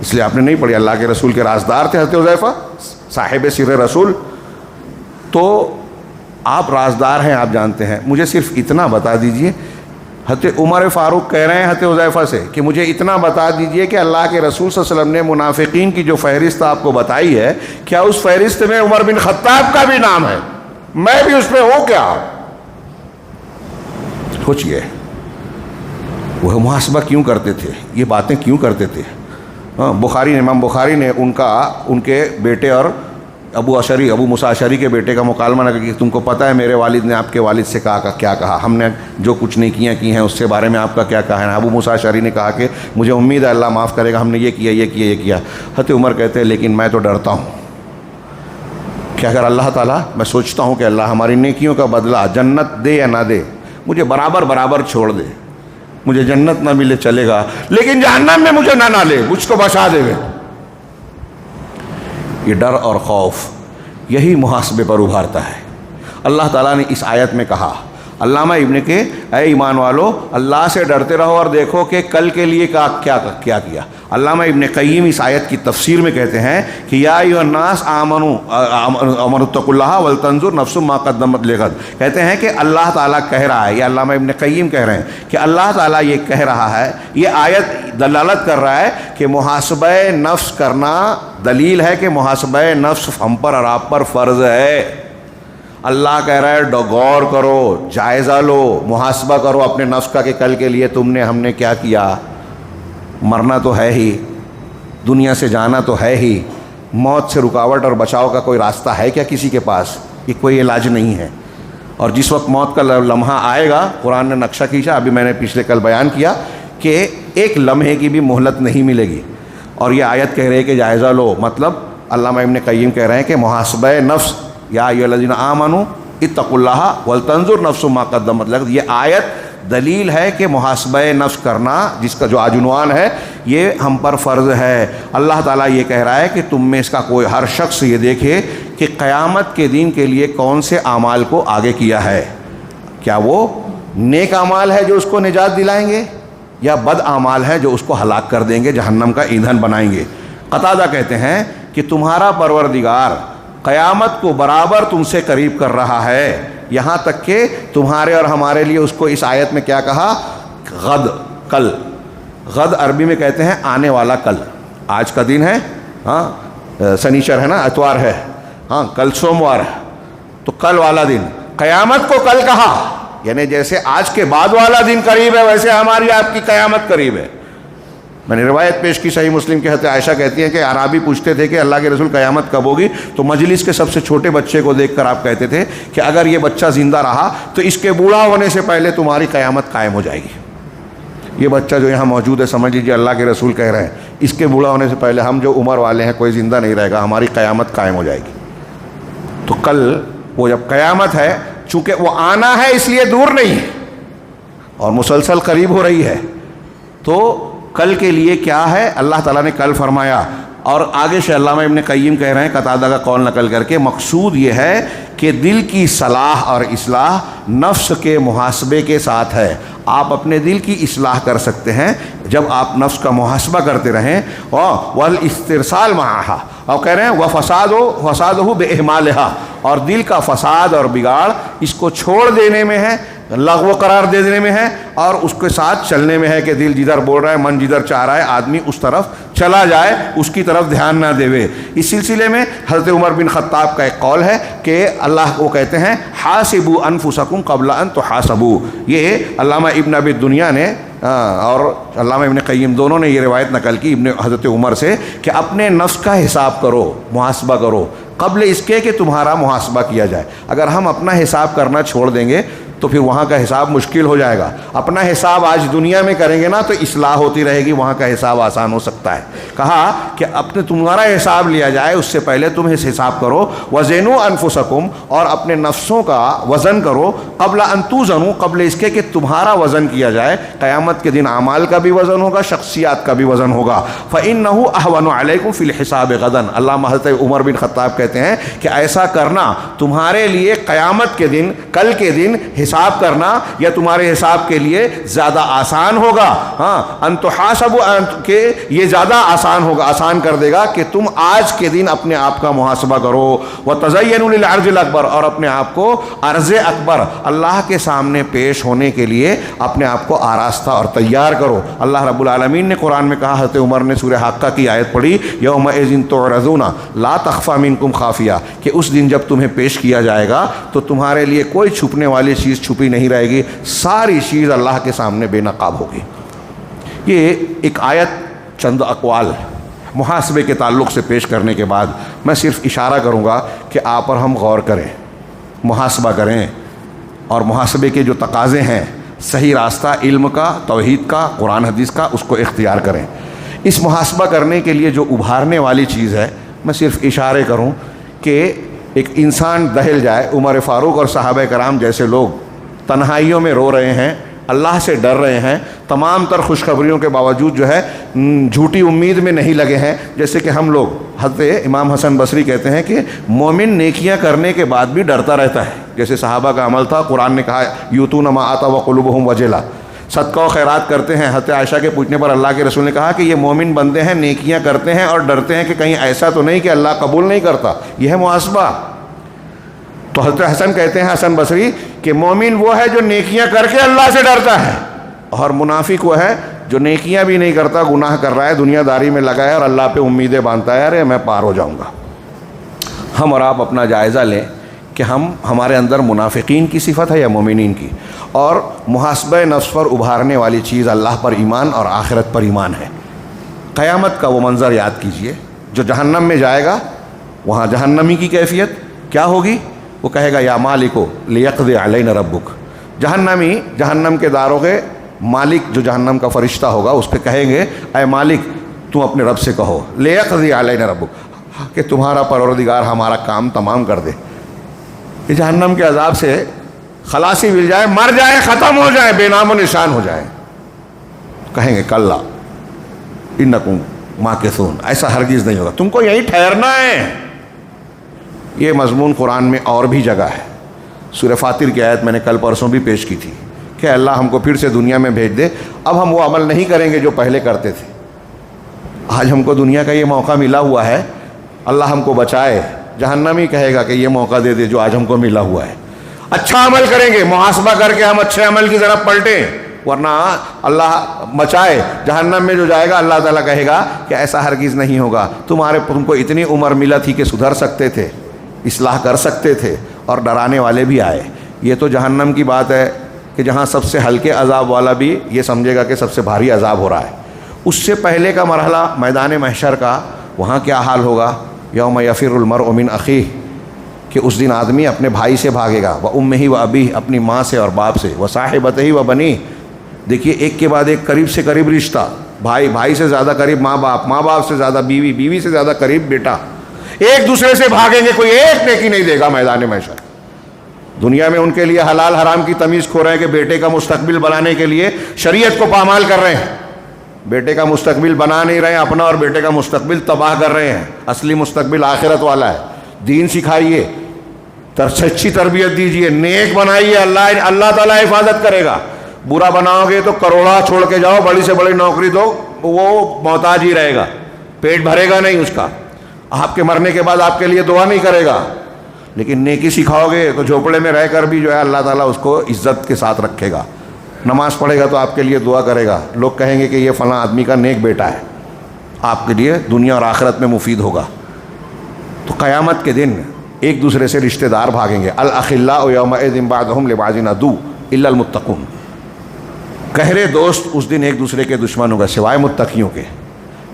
اس لیے آپ نے نہیں پڑھی۔ اللہ کے رسول کے رازدار تھے حضرت حذیفہ، صاحب سر رسول، تو آپ رازدار ہیں، آپ جانتے ہیں، مجھے صرف اتنا بتا دیجئے۔ حضرت عمر فاروق کہہ رہے ہیں حضرت حذیفہ سے کہ مجھے اتنا بتا دیجئے کہ اللہ کے رسول صلی اللہ علیہ وسلم نے منافقین کی جو فہرست آپ کو بتائی ہے، کیا اس فہرست میں عمر بن خطاب کا بھی نام ہے؟ میں بھی اس میں ہوں کیا؟ سوچئے وہ محاسبہ کیوں کرتے تھے، یہ باتیں کیوں کرتے تھے۔ امام بخاری نے ان کے بیٹے اور ابو موسیٰ اشعری کے بیٹے کا مکالمہ نہ کہ تم کو پتہ ہے میرے والد نے آپ کے والد سے کیا کہا، ہم نے جو کچھ نیکیاں کی ہیں اس سے بارے میں آپ کا کیا کہا ہے۔ ابو موسیٰ اشعری نے کہا کہ مجھے امید ہے اللہ معاف کرے گا، ہم نے یہ کیا۔ حضرت عمر کہتے ہیں لیکن میں تو ڈرتا ہوں کہ اگر اللہ تعالیٰ، میں سوچتا ہوں کہ اللہ ہماری نیکیوں کا بدلہ جنت دے یا نہ دے، مجھے برابر چھوڑ دے، مجھے جنت نہ ملے چلے گا، لیکن جہنم میں مجھے نہ لے، مجھ کو بچا دے گا۔ یہ ڈر اور خوف یہی محاسبے پر ابھارتا ہے۔ اللہ تعالیٰ نے اس آیت میں کہا، علامہ ابن کے اے ایمان والو اللہ سے ڈرتے رہو اور دیکھو کہ کل کے لیے کیا کیا۔ علامہ ابن قیم اس آیت کی تفسیر میں کہتے ہیں کہ یا ایھا الناس آمنوا اتقوا اللہ ولتنظر نفس ما قدمت لغد، کہتے ہیں کہ اللہ تعالیٰ کہہ رہا ہے، یہ علامہ ابن قیم کہہ رہے ہیں کہ اللہ تعالیٰ یہ کہہ رہا ہے، یہ آیت دلالت کر رہا ہے کہ محاسبہ نفس کرنا دلیل ہے کہ محاسبہ نفس ہم پر اور آپ پر فرض ہے۔ اللہ کہہ رہا ہے غور کرو، جائزہ لو، محاسبہ کرو اپنے نفس کا کہ کل کے لیے ہم نے کیا کیا، مرنا تو ہے ہی، دنیا سے جانا تو ہے ہی، موت سے رکاوٹ اور بچاؤ کا کوئی راستہ ہے کیا کسی کے پاس؟ یہ کوئی علاج نہیں ہے۔ اور جس وقت موت کا لمحہ آئے گا، قرآن نے نقشہ کھینچا، ابھی میں نے پچھلے کل بیان کیا کہ ایک لمحے کی بھی مہلت نہیں ملے گی۔ اور یہ آیت کہہ رہے کہ جائزہ لو، مطلب علامہ ابن قیم کہہ رہے ہیں کہ محاسبہ نفس، یا ایھا الذین آمنوا اتقوا اللہ ولتنظر نفس ما قدمت لغد، یہ آیت دلیل ہے کہ محاسبہ نفس کرنا، جس کا جو آج عنوان ہے، یہ ہم پر فرض ہے۔ اللہ تعالیٰ یہ کہہ رہا ہے کہ تم میں اس کا کوئی ہر شخص یہ دیکھے کہ قیامت کے دن کے لیے کون سے اعمال کو آگے کیا ہے، کیا وہ نیک اعمال ہے جو اس کو نجات دلائیں گے، یا بد اعمال ہیں جو اس کو ہلاک کر دیں گے، جہنم کا ایندھن بنائیں گے۔ قتادہ کہتے ہیں کہ تمہارا پروردگار قیامت کو برابر تم سے قریب کر رہا ہے، یہاں تک کہ تمہارے اور ہمارے لیے اس کو اس آیت میں کیا کہا؟ غد، کل۔ غد عربی میں کہتے ہیں آنے والا کل۔ آج کا دن ہے، ہاں سنیچر ہے نا، اتوار ہے، ہاں کل سوموار ہے، تو کل والا دن، قیامت کو کل کہا، یعنی جیسے آج کے بعد والا دن قریب ہے ویسے ہماری آپ کی قیامت قریب ہے۔ میں نے روایت پیش کی، صحیح مسلم کی، حضرت عائشہ کہتی ہیں کہ اعرابی پوچھتے تھے کہ اللہ کے رسول قیامت کب ہوگی، تو مجلس کے سب سے چھوٹے بچے کو دیکھ کر آپ کہتے تھے کہ اگر یہ بچہ زندہ رہا تو اس کے بوڑھا ہونے سے پہلے تمہاری قیامت قائم ہو جائے گی۔ یہ بچہ جو یہاں موجود ہے، سمجھ لیجیے اللہ کے رسول کہہ رہے ہیں اس کے بوڑھا ہونے سے پہلے ہم جو عمر والے ہیں کوئی زندہ نہیں رہے گا، ہماری قیامت قائم ہو جائے گی۔ تو کل وہ جب قیامت ہے، چونکہ وہ آنا ہے اس لیے دور نہیں ہے اور مسلسل قریب ہو رہی ہے، تو کل کے لیے کیا ہے اللہ تعالیٰ نے کل فرمایا۔ اور آگے سے علامہ ابن قیم کہہ رہے ہیں قتادہ کا قول نقل کر کے، مقصود یہ ہے کہ دل کی صلاح اور اصلاح نفس کے محاسبے کے ساتھ ہے۔ آپ اپنے دل کی اصلاح کر سکتے ہیں جب آپ نفس کا محاسبہ کرتے رہیں، والاسترسال معہا، اور کہہ رہے ہیں وفسادہ باہمالہا، اور دل کا فساد اور بگاڑ اس کو چھوڑ دینے میں ہے، لغو قرار دے دینے میں ہے، اور اس کے ساتھ چلنے میں ہے کہ دل جدھر بول رہا ہے، من جدھر چاہ رہا ہے، آدمی اس طرف چلا جائے، اس کی طرف دھیان نہ دیوے۔ اس سلسلے میں حضرت عمر بن خطاب کا ایک قول ہے کہ اللہ کو کہتے ہیں حاسبوا انفسکم قبل ان تحاسبوا۔ یہ علامہ ابن ابی دنیا نے اور علامہ ابن قیم دونوں نے یہ روایت نقل کی حضرت عمر سے کہ اپنے نفس کا حساب کرو، محاسبہ کرو قبل اس کے کہ تمہارا محاسبہ کیا جائے۔ اگر ہم اپنا حساب کرنا چھوڑ دیں گے تو پھر وہاں کا حساب مشکل ہو جائے گا۔ اپنا حساب آج دنیا میں کریں گے نا تو اصلاح ہوتی رہے گی، وہاں کا حساب آسان ہو سکتا ہے۔ کہا کہ اپنے تمہارا حساب لیا جائے اس سے پہلے تم حساب کرو، وزنوا انفسکم، اور اپنے نفسوں کا وزن کرو، قبل ان توزنوا، قبل اس کے کہ تمہارا وزن کیا جائے۔ قیامت کے دن اعمال کا بھی وزن ہوگا، شخصیات کا بھی وزن ہوگا۔ فإنه أهون عليكم في الحساب غدا۔ علامہ حضرت عمر بن خطاب کہتے ہیں کہ ایسا کرنا تمہارے لیے قیامت کے دن، کل کے دن حساب کرنا یا تمہارے حساب کے لیے زیادہ آسان ہوگا۔ ہاں ان تحاسبوا، کہ یہ زیادہ آسان ہوگا، آسان کر دے گا کہ تم آج کے دن اپنے آپ کا محاسبہ کرو۔ وتزینوا للعرض الاکبر، اور اپنے آپ کو عرض اکبر، اللہ کے سامنے پیش ہونے کے لیے اپنے آپ کو آراستہ اور تیار کرو۔ اللہ رب العالمین نے قرآن میں کہا، حضرت عمر نے سورہ حاقہ کی آیت پڑھی، یومئذ تعرضون لا تخفی منکم خافیہ، کہ اس دن جب تمہیں پیش کیا جائے گا تو تمہارے لیے کوئی چھپنے والی چیز چھپی نہیں رہے گی، ساری چیز اللہ کے سامنے بے نقاب ہوگی۔ یہ ایک آیت چند اقوال محاسبے کے تعلق سے پیش کرنے کے بعد میں صرف اشارہ کروں گا کہ آپ اور ہم غور کریں، محاسبہ کریں، اور محاسبے کے جو تقاضے ہیں، صحیح راستہ علم کا، توحید کا، قرآن حدیث کا، اس کو اختیار کریں۔ اس محاسبہ کرنے کے لیے جو ابھارنے والی چیز ہے، میں صرف اشارے کروں کہ ایک انسان دہل جائے، عمر فاروق اور صحابہ کرام جیسے لوگ تنہائیوں میں رو رہے ہیں، اللہ سے ڈر رہے ہیں، تمام تر خوشخبریوں کے باوجود جو ہے جھوٹی امید میں نہیں لگے ہیں، جیسے کہ ہم لوگ۔ حضرت امام حسن بصری کہتے ہیں کہ مومن نیکیاں کرنے کے بعد بھی ڈرتا رہتا ہے، جیسے صحابہ کا عمل تھا۔ قرآن نے کہا یؤتون ما آتوا وقلوبہم وجلہ، صدقہ و خیرات کرتے ہیں۔ حضرت عائشہ کے پوچھنے پر اللہ کے رسول نے کہا کہ یہ مومن بندے ہیں، نیکیاں کرتے ہیں اور ڈرتے ہیں کہ کہیں ایسا تو نہیں کہ اللہ قبول نہیں کرتا۔ یہ ہے محاسبہ۔ تو حضرت حسن کہتے ہیں، حسن بصری، کہ مومن وہ ہے جو نیکیاں کر کے اللہ سے ڈرتا ہے، اور منافق وہ ہے جو نیکیاں بھی نہیں کرتا، گناہ کر رہا ہے، دنیا داری میں لگا ہے اور اللہ پہ امیدیں باندھتا ہے، ارے میں پار ہو جاؤں گا۔ ہم اور آپ اپنا جائزہ لیں کہ ہمارے اندر منافقین کی صفت ہے یا مومنین کی، اور محاسبہ نفس پر ابھارنے والی چیز اللہ پر ایمان اور آخرت پر ایمان ہے۔ قیامت کا وہ منظر یاد کیجئے، جو جہنم میں جائے گا وہاں جہنمی کی کیفیت کیا ہوگی؟ وہ کہے گا یا مالکو لیقضی علینا ربک، جہنمی جہنم کے داروغے مالک جو جہنم کا فرشتہ ہوگا اس پہ کہیں گے اے مالک تم اپنے رب سے کہو لیقضی علینا ربک کہ تمہارا پروردگار ہمارا کام تمام کر دے، کہ جہنم کے عذاب سے خلاصی مل جائے، مر جائے، ختم ہو جائے، بے نام و نشان ہو جائے۔ کہیں گے کلا انکم ماکثون، ایسا ہرگز نہیں ہوگا، تم کو یہیں ٹھہرنا ہے۔ یہ مضمون قرآن میں اور بھی جگہ ہے۔ سورہ فاطر کی آیت میں نے کل پرسوں بھی پیش کی تھی کہ اللہ ہم کو پھر سے دنیا میں بھیج دے، اب ہم وہ عمل نہیں کریں گے جو پہلے کرتے تھے۔ آج ہم کو دنیا کا یہ موقع ملا ہوا ہے، اللہ ہم کو بچائے، جہنم ہی کہے گا کہ یہ موقع دے دے جو آج ہم کو ملا ہوا ہے۔ اچھا عمل کریں گے، محاسبہ کر کے ہم اچھے عمل کی طرف پلٹیں، ورنہ اللہ بچائے جہنم میں جو جائے گا اللہ تعالیٰ کہے گا کہ ایسا ہرگز نہیں ہوگا، تم کو اتنی عمر ملا تھی کہ سدھر سکتے تھے، اصلاح کر سکتے تھے، اور ڈرانے والے بھی آئے۔ یہ تو جہنم کی بات ہے کہ جہاں سب سے ہلکے عذاب والا بھی یہ سمجھے گا کہ سب سے بھاری عذاب ہو رہا ہے۔ اس سے پہلے کا مرحلہ میدان محشر کا، وہاں کیا حال ہوگا؟ یوم یفر المرء من اخیہ، کہ اس دن آدمی اپنے بھائی سے بھاگے گا، وامہ وابیہ، اپنی ماں سے اور باپ سے، وصاحبتہ وبنیہ۔ دیکھیے ایک کے بعد ایک قریب سے قریب رشتہ، بھائی سے زیادہ قریب ماں باپ سے زیادہ بیوی سے زیادہ قریب بیٹا، ایک دوسرے سے بھاگیں گے، کوئی ایک نیکی نہیں دے گا میدان محشر۔ دنیا میں ان کے لیے حلال حرام کی تمیز کھو رہے ہیں کہ بیٹے کا مستقبل بنانے کے لیے شریعت کو پامال کر رہے ہیں، بیٹے کا مستقبل بنا نہیں رہے ہیں اپنا، اور بیٹے کا مستقبل تباہ کر رہے ہیں۔ اصلی مستقبل آخرت والا ہے۔ دین سکھائیے، سچی تربیت دیجیے، نیک بنائیے، اللہ تعالیٰ حفاظت کرے گا۔ برا بناؤ گے تو کروڑا چھوڑ کے جاؤ، بڑی سے بڑی نوکری دو، وہ محتاج ہی رہے گا، پیٹ بھرے گا نہیں اس کا، آپ کے مرنے کے بعد آپ کے لیے دعا نہیں کرے گا۔ لیکن نیکی سکھاؤ گے تو جھوپڑے میں رہ کر بھی جو ہے اللہ تعالیٰ اس کو عزت کے ساتھ رکھے گا، نماز پڑھے گا تو آپ کے لیے دعا کرے گا، لوگ کہیں گے کہ یہ فلاں آدمی کا نیک بیٹا ہے، آپ کے لیے دنیا اور آخرت میں مفید ہوگا۔ تو قیامت کے دن ایک دوسرے سے رشتہ دار بھاگیں گے۔ الاخلاء یومئذ بعضهم لبعض عدو الا المتقون، گہرے دوست اس دن ایک دوسرے کے دشمن ہوگا سوائے متقیوں کے۔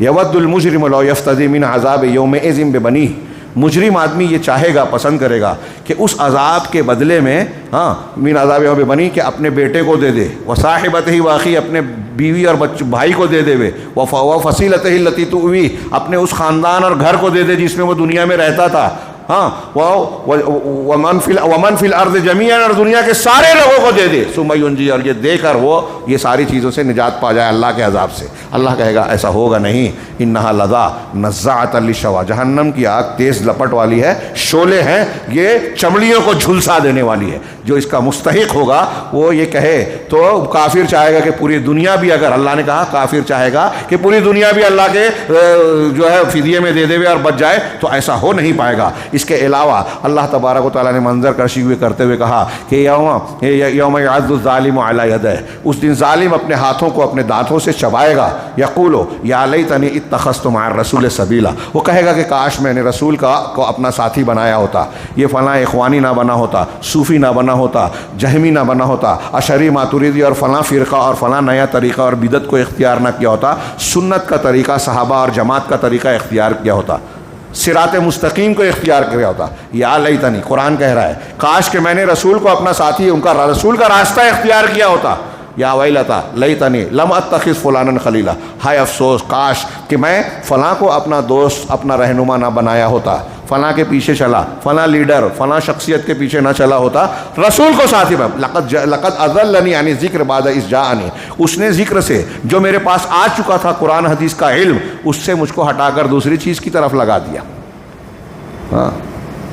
یود المجرم لو یفتدی من عذاب یومئذ ببنیہ، مجرم آدمی یہ چاہے گا، پسند کرے گا کہ اس عذاب کے بدلے میں من عذاب یوم ببنیہ کہ اپنے بیٹے کو دے دے، وصاحبتہ واخی، اپنے بیوی اور بھائی کو دے دے، وفصیلتہ التی تؤویہ، اپنے اس خاندان اور گھر کو دے دے جس میں وہ دنیا میں رہتا تھا، ومن فی الارض جمیعا، اور دنیا کے سارے لوگوں کو دے دے، ثم ینجی، اور یہ دے کر وہ یہ ساری چیزوں سے نجات پا جائے اللہ کے عذاب سے۔ اللہ کہے گا ایسا ہوگا نہیں، انہا لظی نزاعۃ للشویٰ، جہنم کی آگ تیز لپٹ والی ہے، شعلے ہیں، یہ چمڑیوں کو جھلسا دینے والی ہے۔ جو اس کا مستحق ہوگا وہ یہ کہے تو کافر چاہے گا کہ پوری دنیا بھی، اگر اللہ نے کہا کافر چاہے گا کہ پوری دنیا بھی اللہ کے جو ہے فدیے میں دے دے اور بچ جائے، تو ایسا ہو نہیں پائے گا۔ اس کے علاوہ اللہ تبارک و تعالیٰ نے منظر کشی ہوئے کرتے ہوئے کہا کہ یوم یعض الظالم علی یدیہ، اس دن ظالم اپنے ہاتھوں کو اپنے دانتوں سے چبائے گا، یقول یا لیتنی اتخذت مع الرسول سبیلا، وہ کہے گا کہ کاش میں نے رسول کو اپنا ساتھی بنایا ہوتا، یہ فلاں اخوانی نہ بنا ہوتا، صوفی نہ بنا ہوتا، جہمی نہ بنا ہوتا، اشعری ماتریدی اور فلاں فرقہ اور فلاں نیا طریقہ اور بدعت کو اختیار نہ کیا ہوتا، سنت کا طریقہ صحابہ اور جماعت کا طریقہ اختیار کیا ہوتا، صراط مستقیم کو اختیار کیا ہوتا۔ یا لیتنی، قرآن کہہ رہا ہے کاش کہ میں نے رسول کو اپنا ساتھی، ان کا رسول کا راستہ اختیار کیا ہوتا۔ یا ویلتا لیتنی لم اتخذ فلانا خلیلا، ہائے افسوس کاش کہ میں فلاں کو اپنا دوست، اپنا رہنما نہ بنایا ہوتا، فلاں کے پیچھے چلا، فلاں لیڈر، فلاں شخصیت کے پیچھے نہ چلا ہوتا، رسول کو ساتھی میں لقد اضلنی عن الذکر بعد اذ جاءنی، اس نے ذکر سے جو میرے پاس آ چکا تھا قرآن حدیث کا علم، اس سے مجھ کو ہٹا کر دوسری چیز کی طرف لگا دیا۔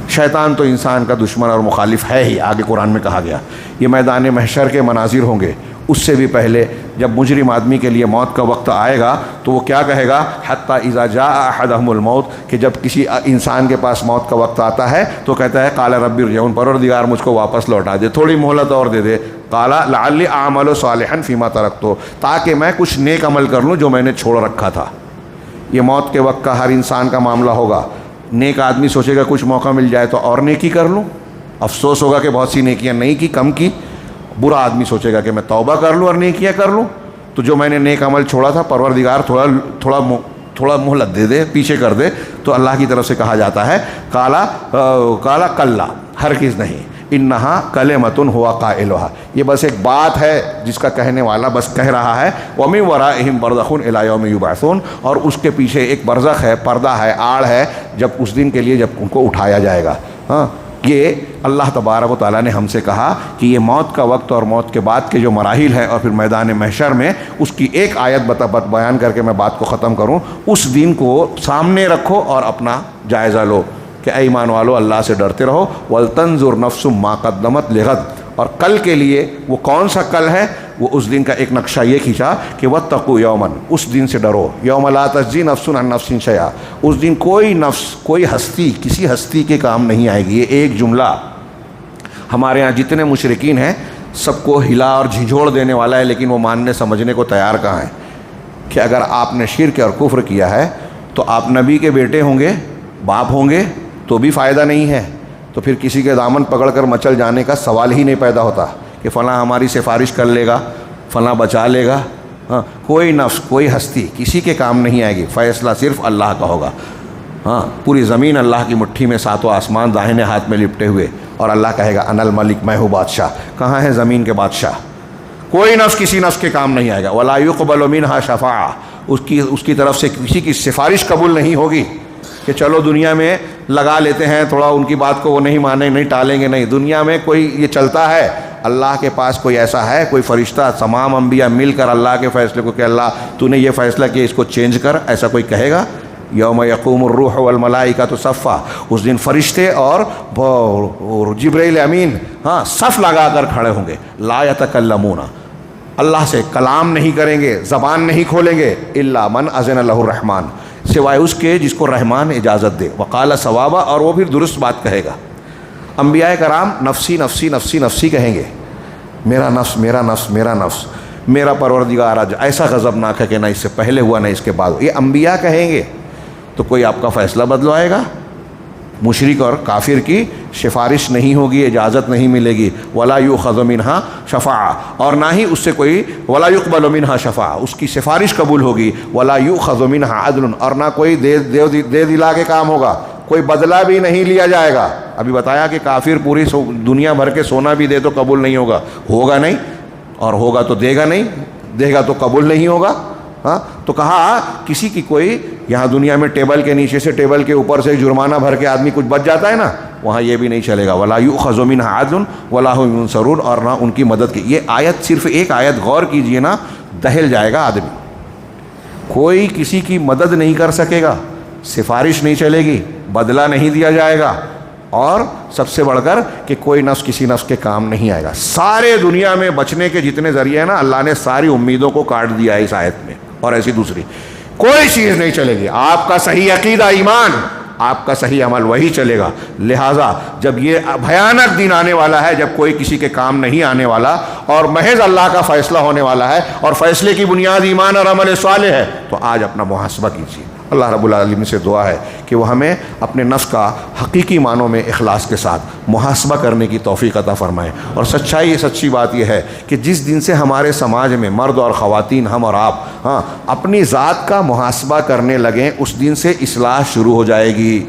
شیطان تو انسان کا دشمن اور مخالف ہے ہی، آگے قرآن میں کہا گیا۔ یہ میدان محشر کے مناظر ہوں گے۔ اس سے بھی پہلے جب مجرم آدمی کے لیے موت کا وقت آئے گا تو وہ کیا کہے گا، حتی اذا جاء احدهم الموت، کہ جب کسی انسان کے پاس موت کا وقت آتا ہے تو کہتا ہے قال رب ارجعون، پروردگار مجھ کو واپس لوٹا دے، تھوڑی مہلت اور دے دے، قال لعلی اعمل صالحا فیما ترکت، تاکہ میں کچھ نیک عمل کر لوں جو میں نے چھوڑ رکھا تھا۔ یہ موت کے وقت کا ہر انسان کا معاملہ ہوگا۔ نیک آدمی سوچے گا کچھ موقع مل جائے تو اور نیکی کر لوں، افسوس ہوگا کہ بہت سی نیکیاں نہیں کی، کم کی۔ برا آدمی سوچے گا کہ میں توبہ کر لوں اور نیکیاں کر لوں، تو جو میں نے نیک عمل چھوڑا تھوڑا تھوڑا مہلت دے دے، پیچھے کر دے، تو اللہ کی طرف سے کہا جاتا ہے کالا کلا، ہرگز نہیں، انہا کلمۃ ہوا قائلھا، یہ بس ایک بات ہے جس کا کہنے والا بس کہہ رہا ہے، ومن ورائہم برزخ الی یوم یبعثون، اور اس کے پیچھے ایک برزخ ہے، پردہ ہے، آڑ ہے، جب اس دن کے لیے جب ان کو اٹھایا جائے گا۔ ہاں، یہ اللہ تبارک و تعالیٰ نے ہم سے کہا کہ یہ موت کا وقت اور موت کے بعد کے جو مراحل ہیں اور پھر میدان محشر میں اس کی ایک آیت بیان کر کے میں بات کو ختم کروں، اس دن کو سامنے رکھو اور اپنا جائزہ لو کہ اے ایمان والو اللہ سے ڈرتے رہو، وَلْتَنْظُرْ نَفْسٌ مَا قَدَّمَتْ لِغَدٍ، اور کل کے لیے وہ کون سا کل ہے، وہ اس دن کا ایک نقشہ یہ کھینچا کہ وَاتَّقُوا يَوْمًا، اس دن سے ڈرو، يَوْمَ لَا تَجْزِي نَفْسٌ عَن نَفْسٍ شَيْئًا، اس دن کوئی نفس، کوئی ہستی کسی ہستی کے کام نہیں آئے گی۔ یہ ایک جملہ ہمارے ہاں جتنے مشرکین ہیں سب کو ہلا اور جھنجھوڑ دینے والا ہے، لیکن وہ ماننے سمجھنے کو تیار کہاں ہیں کہ اگر آپ نے شرک اور کفر کیا ہے تو آپ نبی کے بیٹے ہوں گے، باپ ہوں گے تو بھی فائدہ نہیں ہے، تو پھر کسی کے دامن پکڑ کر مچل جانے کا سوال ہی نہیں پیدا ہوتا کہ فلاں ہماری سفارش کر لے گا، فلاں بچا لے گا۔ ہاں، کوئی نفس، کوئی ہستی کسی کے کام نہیں آئے گی، فیصلہ صرف اللہ کا ہوگا۔ ہاں، پوری زمین اللہ کی مٹھی میں، ساتوں آسمان داہنے ہاتھ میں لپٹے ہوئے، اور اللہ کہے گا انا الملک، میں ہوں بادشاہ۔ کہاں ہے زمین کے بادشاہ؟ کوئی نفس کسی نفس کے کام نہیں آئے گا۔ ولا يقبل منها شفاعہ، اس کی طرف سے کسی کی سفارش قبول نہیں ہوگی کہ چلو دنیا میں لگا لیتے ہیں تھوڑا، ان کی بات کو وہ نہیں مانیں، نہیں ٹالیں گے، نہیں، دنیا میں کوئی یہ چلتا ہے؟ اللہ کے پاس کوئی ایسا ہے، کوئی فرشتہ، تمام انبیاء مل کر اللہ کے فیصلے کو کہ اللہ تو نے یہ فیصلہ کیا، اس کو چینج کر، ایسا کوئی کہے گا؟ یوم یقوم الروح والملائکۃ صفا، اس دن فرشتے اور جبرائیل امین ہاں صف لگا کر کھڑے ہوں گے، لا یتکلمون، اللہ سے کلام نہیں کریں گے، زبان نہیں کھولیں گے، الا من اذن له الرحمن، سوائے اس کے جس کو رحمان اجازت دے، وقال صوابا، اور وہ پھر درست بات کہے گا۔ انبیاء کرام نفسی نفسی نفسی نفسی کہیں گے، میرا نفس میرا نفس میرا نفس، میرا پروردگار آج ایسا غضبناک ہے کہ نہ اس سے پہلے ہوا نہ اس کے بعد، یہ انبیاء کہیں گے۔ تو کوئی آپ کا فیصلہ بدلوائے گا؟ مشرک اور کافر کی سفارش نہیں ہوگی، اجازت نہیں ملے گی، ولا یؤخذ منہا شفاعہ، اور نہ ہی اس سے کوئی ولا یقبل منہا شفاعہ، اس کی سفارش قبول ہوگی، ولا یؤخذ منہا عدل، اور نہ کوئی دے دلا کے کام ہوگا، کوئی بدلہ بھی نہیں لیا جائے گا۔ ابھی بتایا کہ کافر پوری دنیا بھر کے سونا بھی دے تو قبول نہیں ہوگا، ہوگا نہیں، اور ہوگا تو دے گا نہیں، دے گا تو قبول نہیں ہوگا۔ ہاں، تو کہا کسی کی کوئی یہاں دنیا میں ٹیبل کے نیچے سے ٹیبل کے اوپر سے جرمانہ بھر کے آدمی کچھ بچ جاتا ہے نا، وہاں یہ بھی نہیں چلے گا، ولا یؤخذ منہا عدل ولا هم ينصرون، اور نہ ان کی مدد کی۔ یہ آیت، صرف ایک آیت غور کیجئے نا، دہل جائے گا آدمی۔ کوئی کسی کی مدد نہیں کر سکے گا، سفارش نہیں چلے گی، بدلہ نہیں دیا جائے گا، اور سب سے بڑھ کر کہ کوئی نفس کسی نفس کے کام نہیں آئے گا۔ سارے دنیا میں بچنے کے جتنے ذریعے ہیں نا، اللہ نے ساری امیدوں کو کاٹ دیا ہے اس آیت میں، اور ایسی دوسری کوئی چیز نہیں چلے گی۔ آپ کا صحیح عقیدہ ایمان، آپ کا صحیح عمل، وہی چلے گا۔ لہٰذا جب یہ بھیانک دن آنے والا ہے، جب کوئی کسی کے کام نہیں آنے والا اور محض اللہ کا فیصلہ ہونے والا ہے، اور فیصلے کی بنیاد ایمان اور عمل صالح ہے، تو آج اپنا محاسبہ کیجیے۔ اللہ رب العالمین سے دعا ہے کہ وہ ہمیں اپنے نفس کا حقیقی معنوں میں اخلاص کے ساتھ محاسبہ کرنے کی توفیق عطا فرمائے۔ اور سچی بات یہ ہے کہ جس دن سے ہمارے سماج میں مرد اور خواتین، ہم اور آپ، ہاں، اپنی ذات کا محاسبہ کرنے لگیں، اس دن سے اصلاح شروع ہو جائے گی۔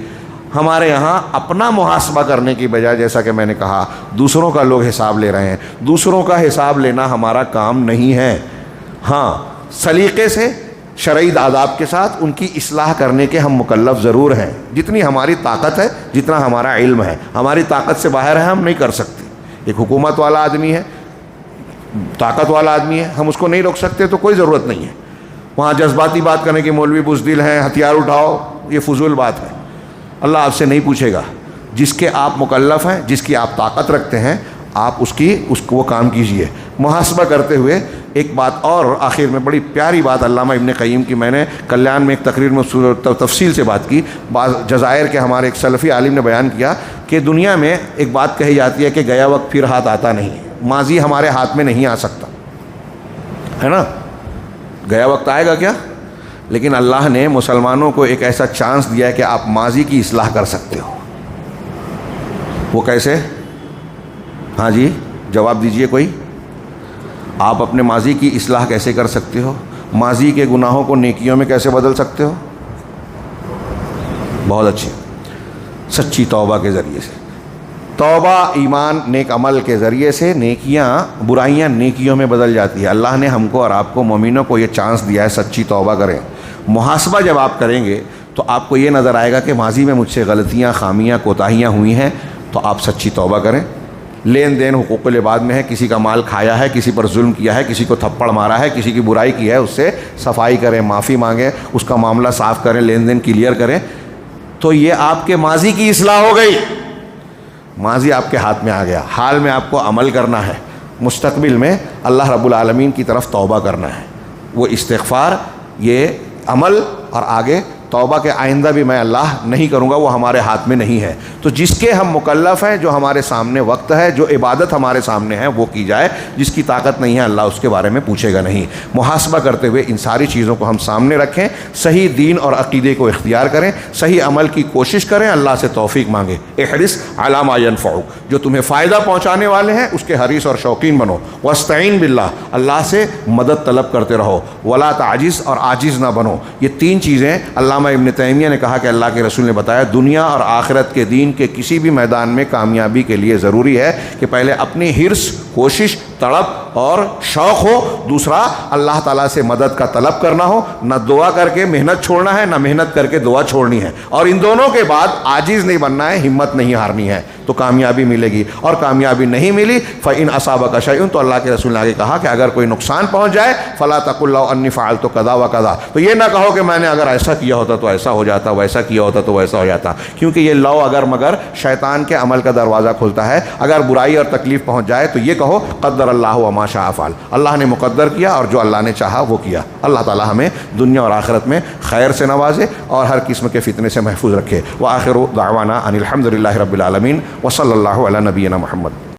ہمارے یہاں اپنا محاسبہ کرنے کی بجائے، جیسا کہ میں نے کہا، دوسروں کا لوگ حساب لے رہے ہیں۔ دوسروں کا حساب لینا ہمارا کام نہیں ہے۔ ہاں، سلیقے سے، شرعی آداب کے ساتھ ان کی اصلاح کرنے کے ہم مکلف ضرور ہیں، جتنی ہماری طاقت ہے، جتنا ہمارا علم ہے۔ ہماری طاقت سے باہر ہے، ہم نہیں کر سکتے۔ ایک حکومت والا آدمی ہے، طاقت والا آدمی ہے، ہم اس کو نہیں روک سکتے تو کوئی ضرورت نہیں ہے۔ وہاں جذباتی بات کرنے کی مولوی بزدل ہیں، ہتھیار اٹھاؤ، یہ فضول بات ہے۔ اللہ آپ سے نہیں پوچھے گا، جس کے آپ مکلف ہیں، جس کی آپ طاقت رکھتے ہیں، آپ اس کو وہ کام کیجئے۔ محاسبہ کرتے ہوئے ایک بات اور آخر میں، بڑی پیاری بات علامہ ابن قیم کی، میں نے کلیان میں ایک تقریر میں تفصیل سے بات کی۔ بعض جزائر کے ہمارے ایک سلفی عالم نے بیان کیا کہ دنیا میں ایک بات کہی جاتی ہے کہ گیا وقت پھر ہاتھ آتا نہیں، ماضی ہمارے ہاتھ میں نہیں آ سکتا ہے نا، گیا وقت آئے گا کیا؟ لیکن اللہ نے مسلمانوں کو ایک ایسا چانس دیا ہے کہ آپ ماضی کی اصلاح کر سکتے ہو۔ وہ کیسے؟ ہاں جی، جواب دیجئے کوئی۔ آپ اپنے ماضی کی اصلاح کیسے کر سکتے ہو؟ ماضی کے گناہوں کو نیکیوں میں کیسے بدل سکتے ہو؟ بہت اچھی، سچی توبہ کے ذریعے سے، توبہ ایمان نیک عمل کے ذریعے سے نیکیاں برائیاں نیکیوں میں بدل جاتی ہے۔ اللہ نے ہم کو اور آپ کو مومنوں کو یہ چانس دیا ہے، سچی توبہ کریں۔ محاسبہ جب آپ کریں گے تو آپ کو یہ نظر آئے گا کہ ماضی میں مجھ سے غلطیاں، خامیاں، کوتاہیاں ہوئی ہیں، تو آپ سچی توبہ کریں۔ لین دین حقوق العباد میں ہے، کسی کا مال کھایا ہے، کسی پر ظلم کیا ہے، کسی کو تھپڑ مارا ہے، کسی کی برائی کی ہے، اس سے صفائی کریں، معافی مانگیں، اس کا معاملہ صاف کریں، لین دین کلیئر کریں، تو یہ آپ کے ماضی کی اصلاح ہو گئی۔ ماضی آپ کے ہاتھ میں آ گیا، حال میں آپ کو عمل کرنا ہے، مستقبل میں اللہ رب العالمین کی طرف توبہ کرنا ہے، وہ استغفار، یہ عمل، اور آگے توبہ کے آئندہ بھی میں اللہ نہیں کروں گا، وہ ہمارے ہاتھ میں نہیں ہے۔ تو جس کے ہم مکلف ہیں، جو ہمارے سامنے وقت ہے، جو عبادت ہمارے سامنے ہے، وہ کی جائے۔ جس کی طاقت نہیں ہے اللہ اس کے بارے میں پوچھے گا نہیں۔ محاسبہ کرتے ہوئے ان ساری چیزوں کو ہم سامنے رکھیں، صحیح دین اور عقیدے کو اختیار کریں، صحیح عمل کی کوشش کریں، اللہ سے توفیق مانگیں۔ احرص علی ما ینفعک، جو تمہیں فائدہ پہنچانے والے ہیں اس کے حریص اور شوقین بنو۔ واستعین باللہ، اللہ سے مدد طلب کرتے رہو۔ ولا تعجز، اور عاجز نہ بنو۔ یہ تین چیزیں علامہ ابن تیمیہ نے کہا کہ اللہ کے رسول نے بتایا دنیا اور آخرت کے دین کے کسی بھی میدان میں کامیابی کے لیے ضروری ہے کہ پہلے اپنی حرص، کوشش، تڑپ اور شوق ہو، دوسرا اللہ تعالیٰ سے مدد کا طلب کرنا ہو، نہ دعا کر کے محنت چھوڑنا ہے، نہ محنت کر کے دعا چھوڑنی ہے، اور ان دونوں کے بعد عاجز نہیں بننا ہے، ہمت نہیں ہارنی ہے، تو کامیابی ملے گی۔ اور کامیابی نہیں ملی فَإِنْ أَصَابَكَ شَيْءٌ، تو اللہ کے رسول نے آگے کہا کہ اگر کوئی نقصان پہنچ جائے فَلَا تَقُلْ لَوْ أَنِّي فَعَلْتُ كَذَا وَكَذَا، تو یہ نہ کہو کہ میں نے اگر ایسا کیا ہوتا تو ایسا ہو جاتا، ویسا کیا ہوتا تو ویسا ہو جاتا، کیونکہ یہ لو اگر مگر شیطان کے عمل کا دروازہ کھلتا ہے۔ اگر برائی اور تکلیف پہنچ جائے تو یہ کہو قدر اللہ وما شاء فعل، اللہ نے مقدر کیا اور جو اللہ نے چاہا وہ کیا۔ اللہ تعالی ہمیں دنیا اور آخرت میں خیر سے نوازے اور ہر قسم کے فتنے سے محفوظ رکھے۔ وآخر دعوانا ان الحمد للہ رب العالمین وصلی اللہ علی نبینا محمد۔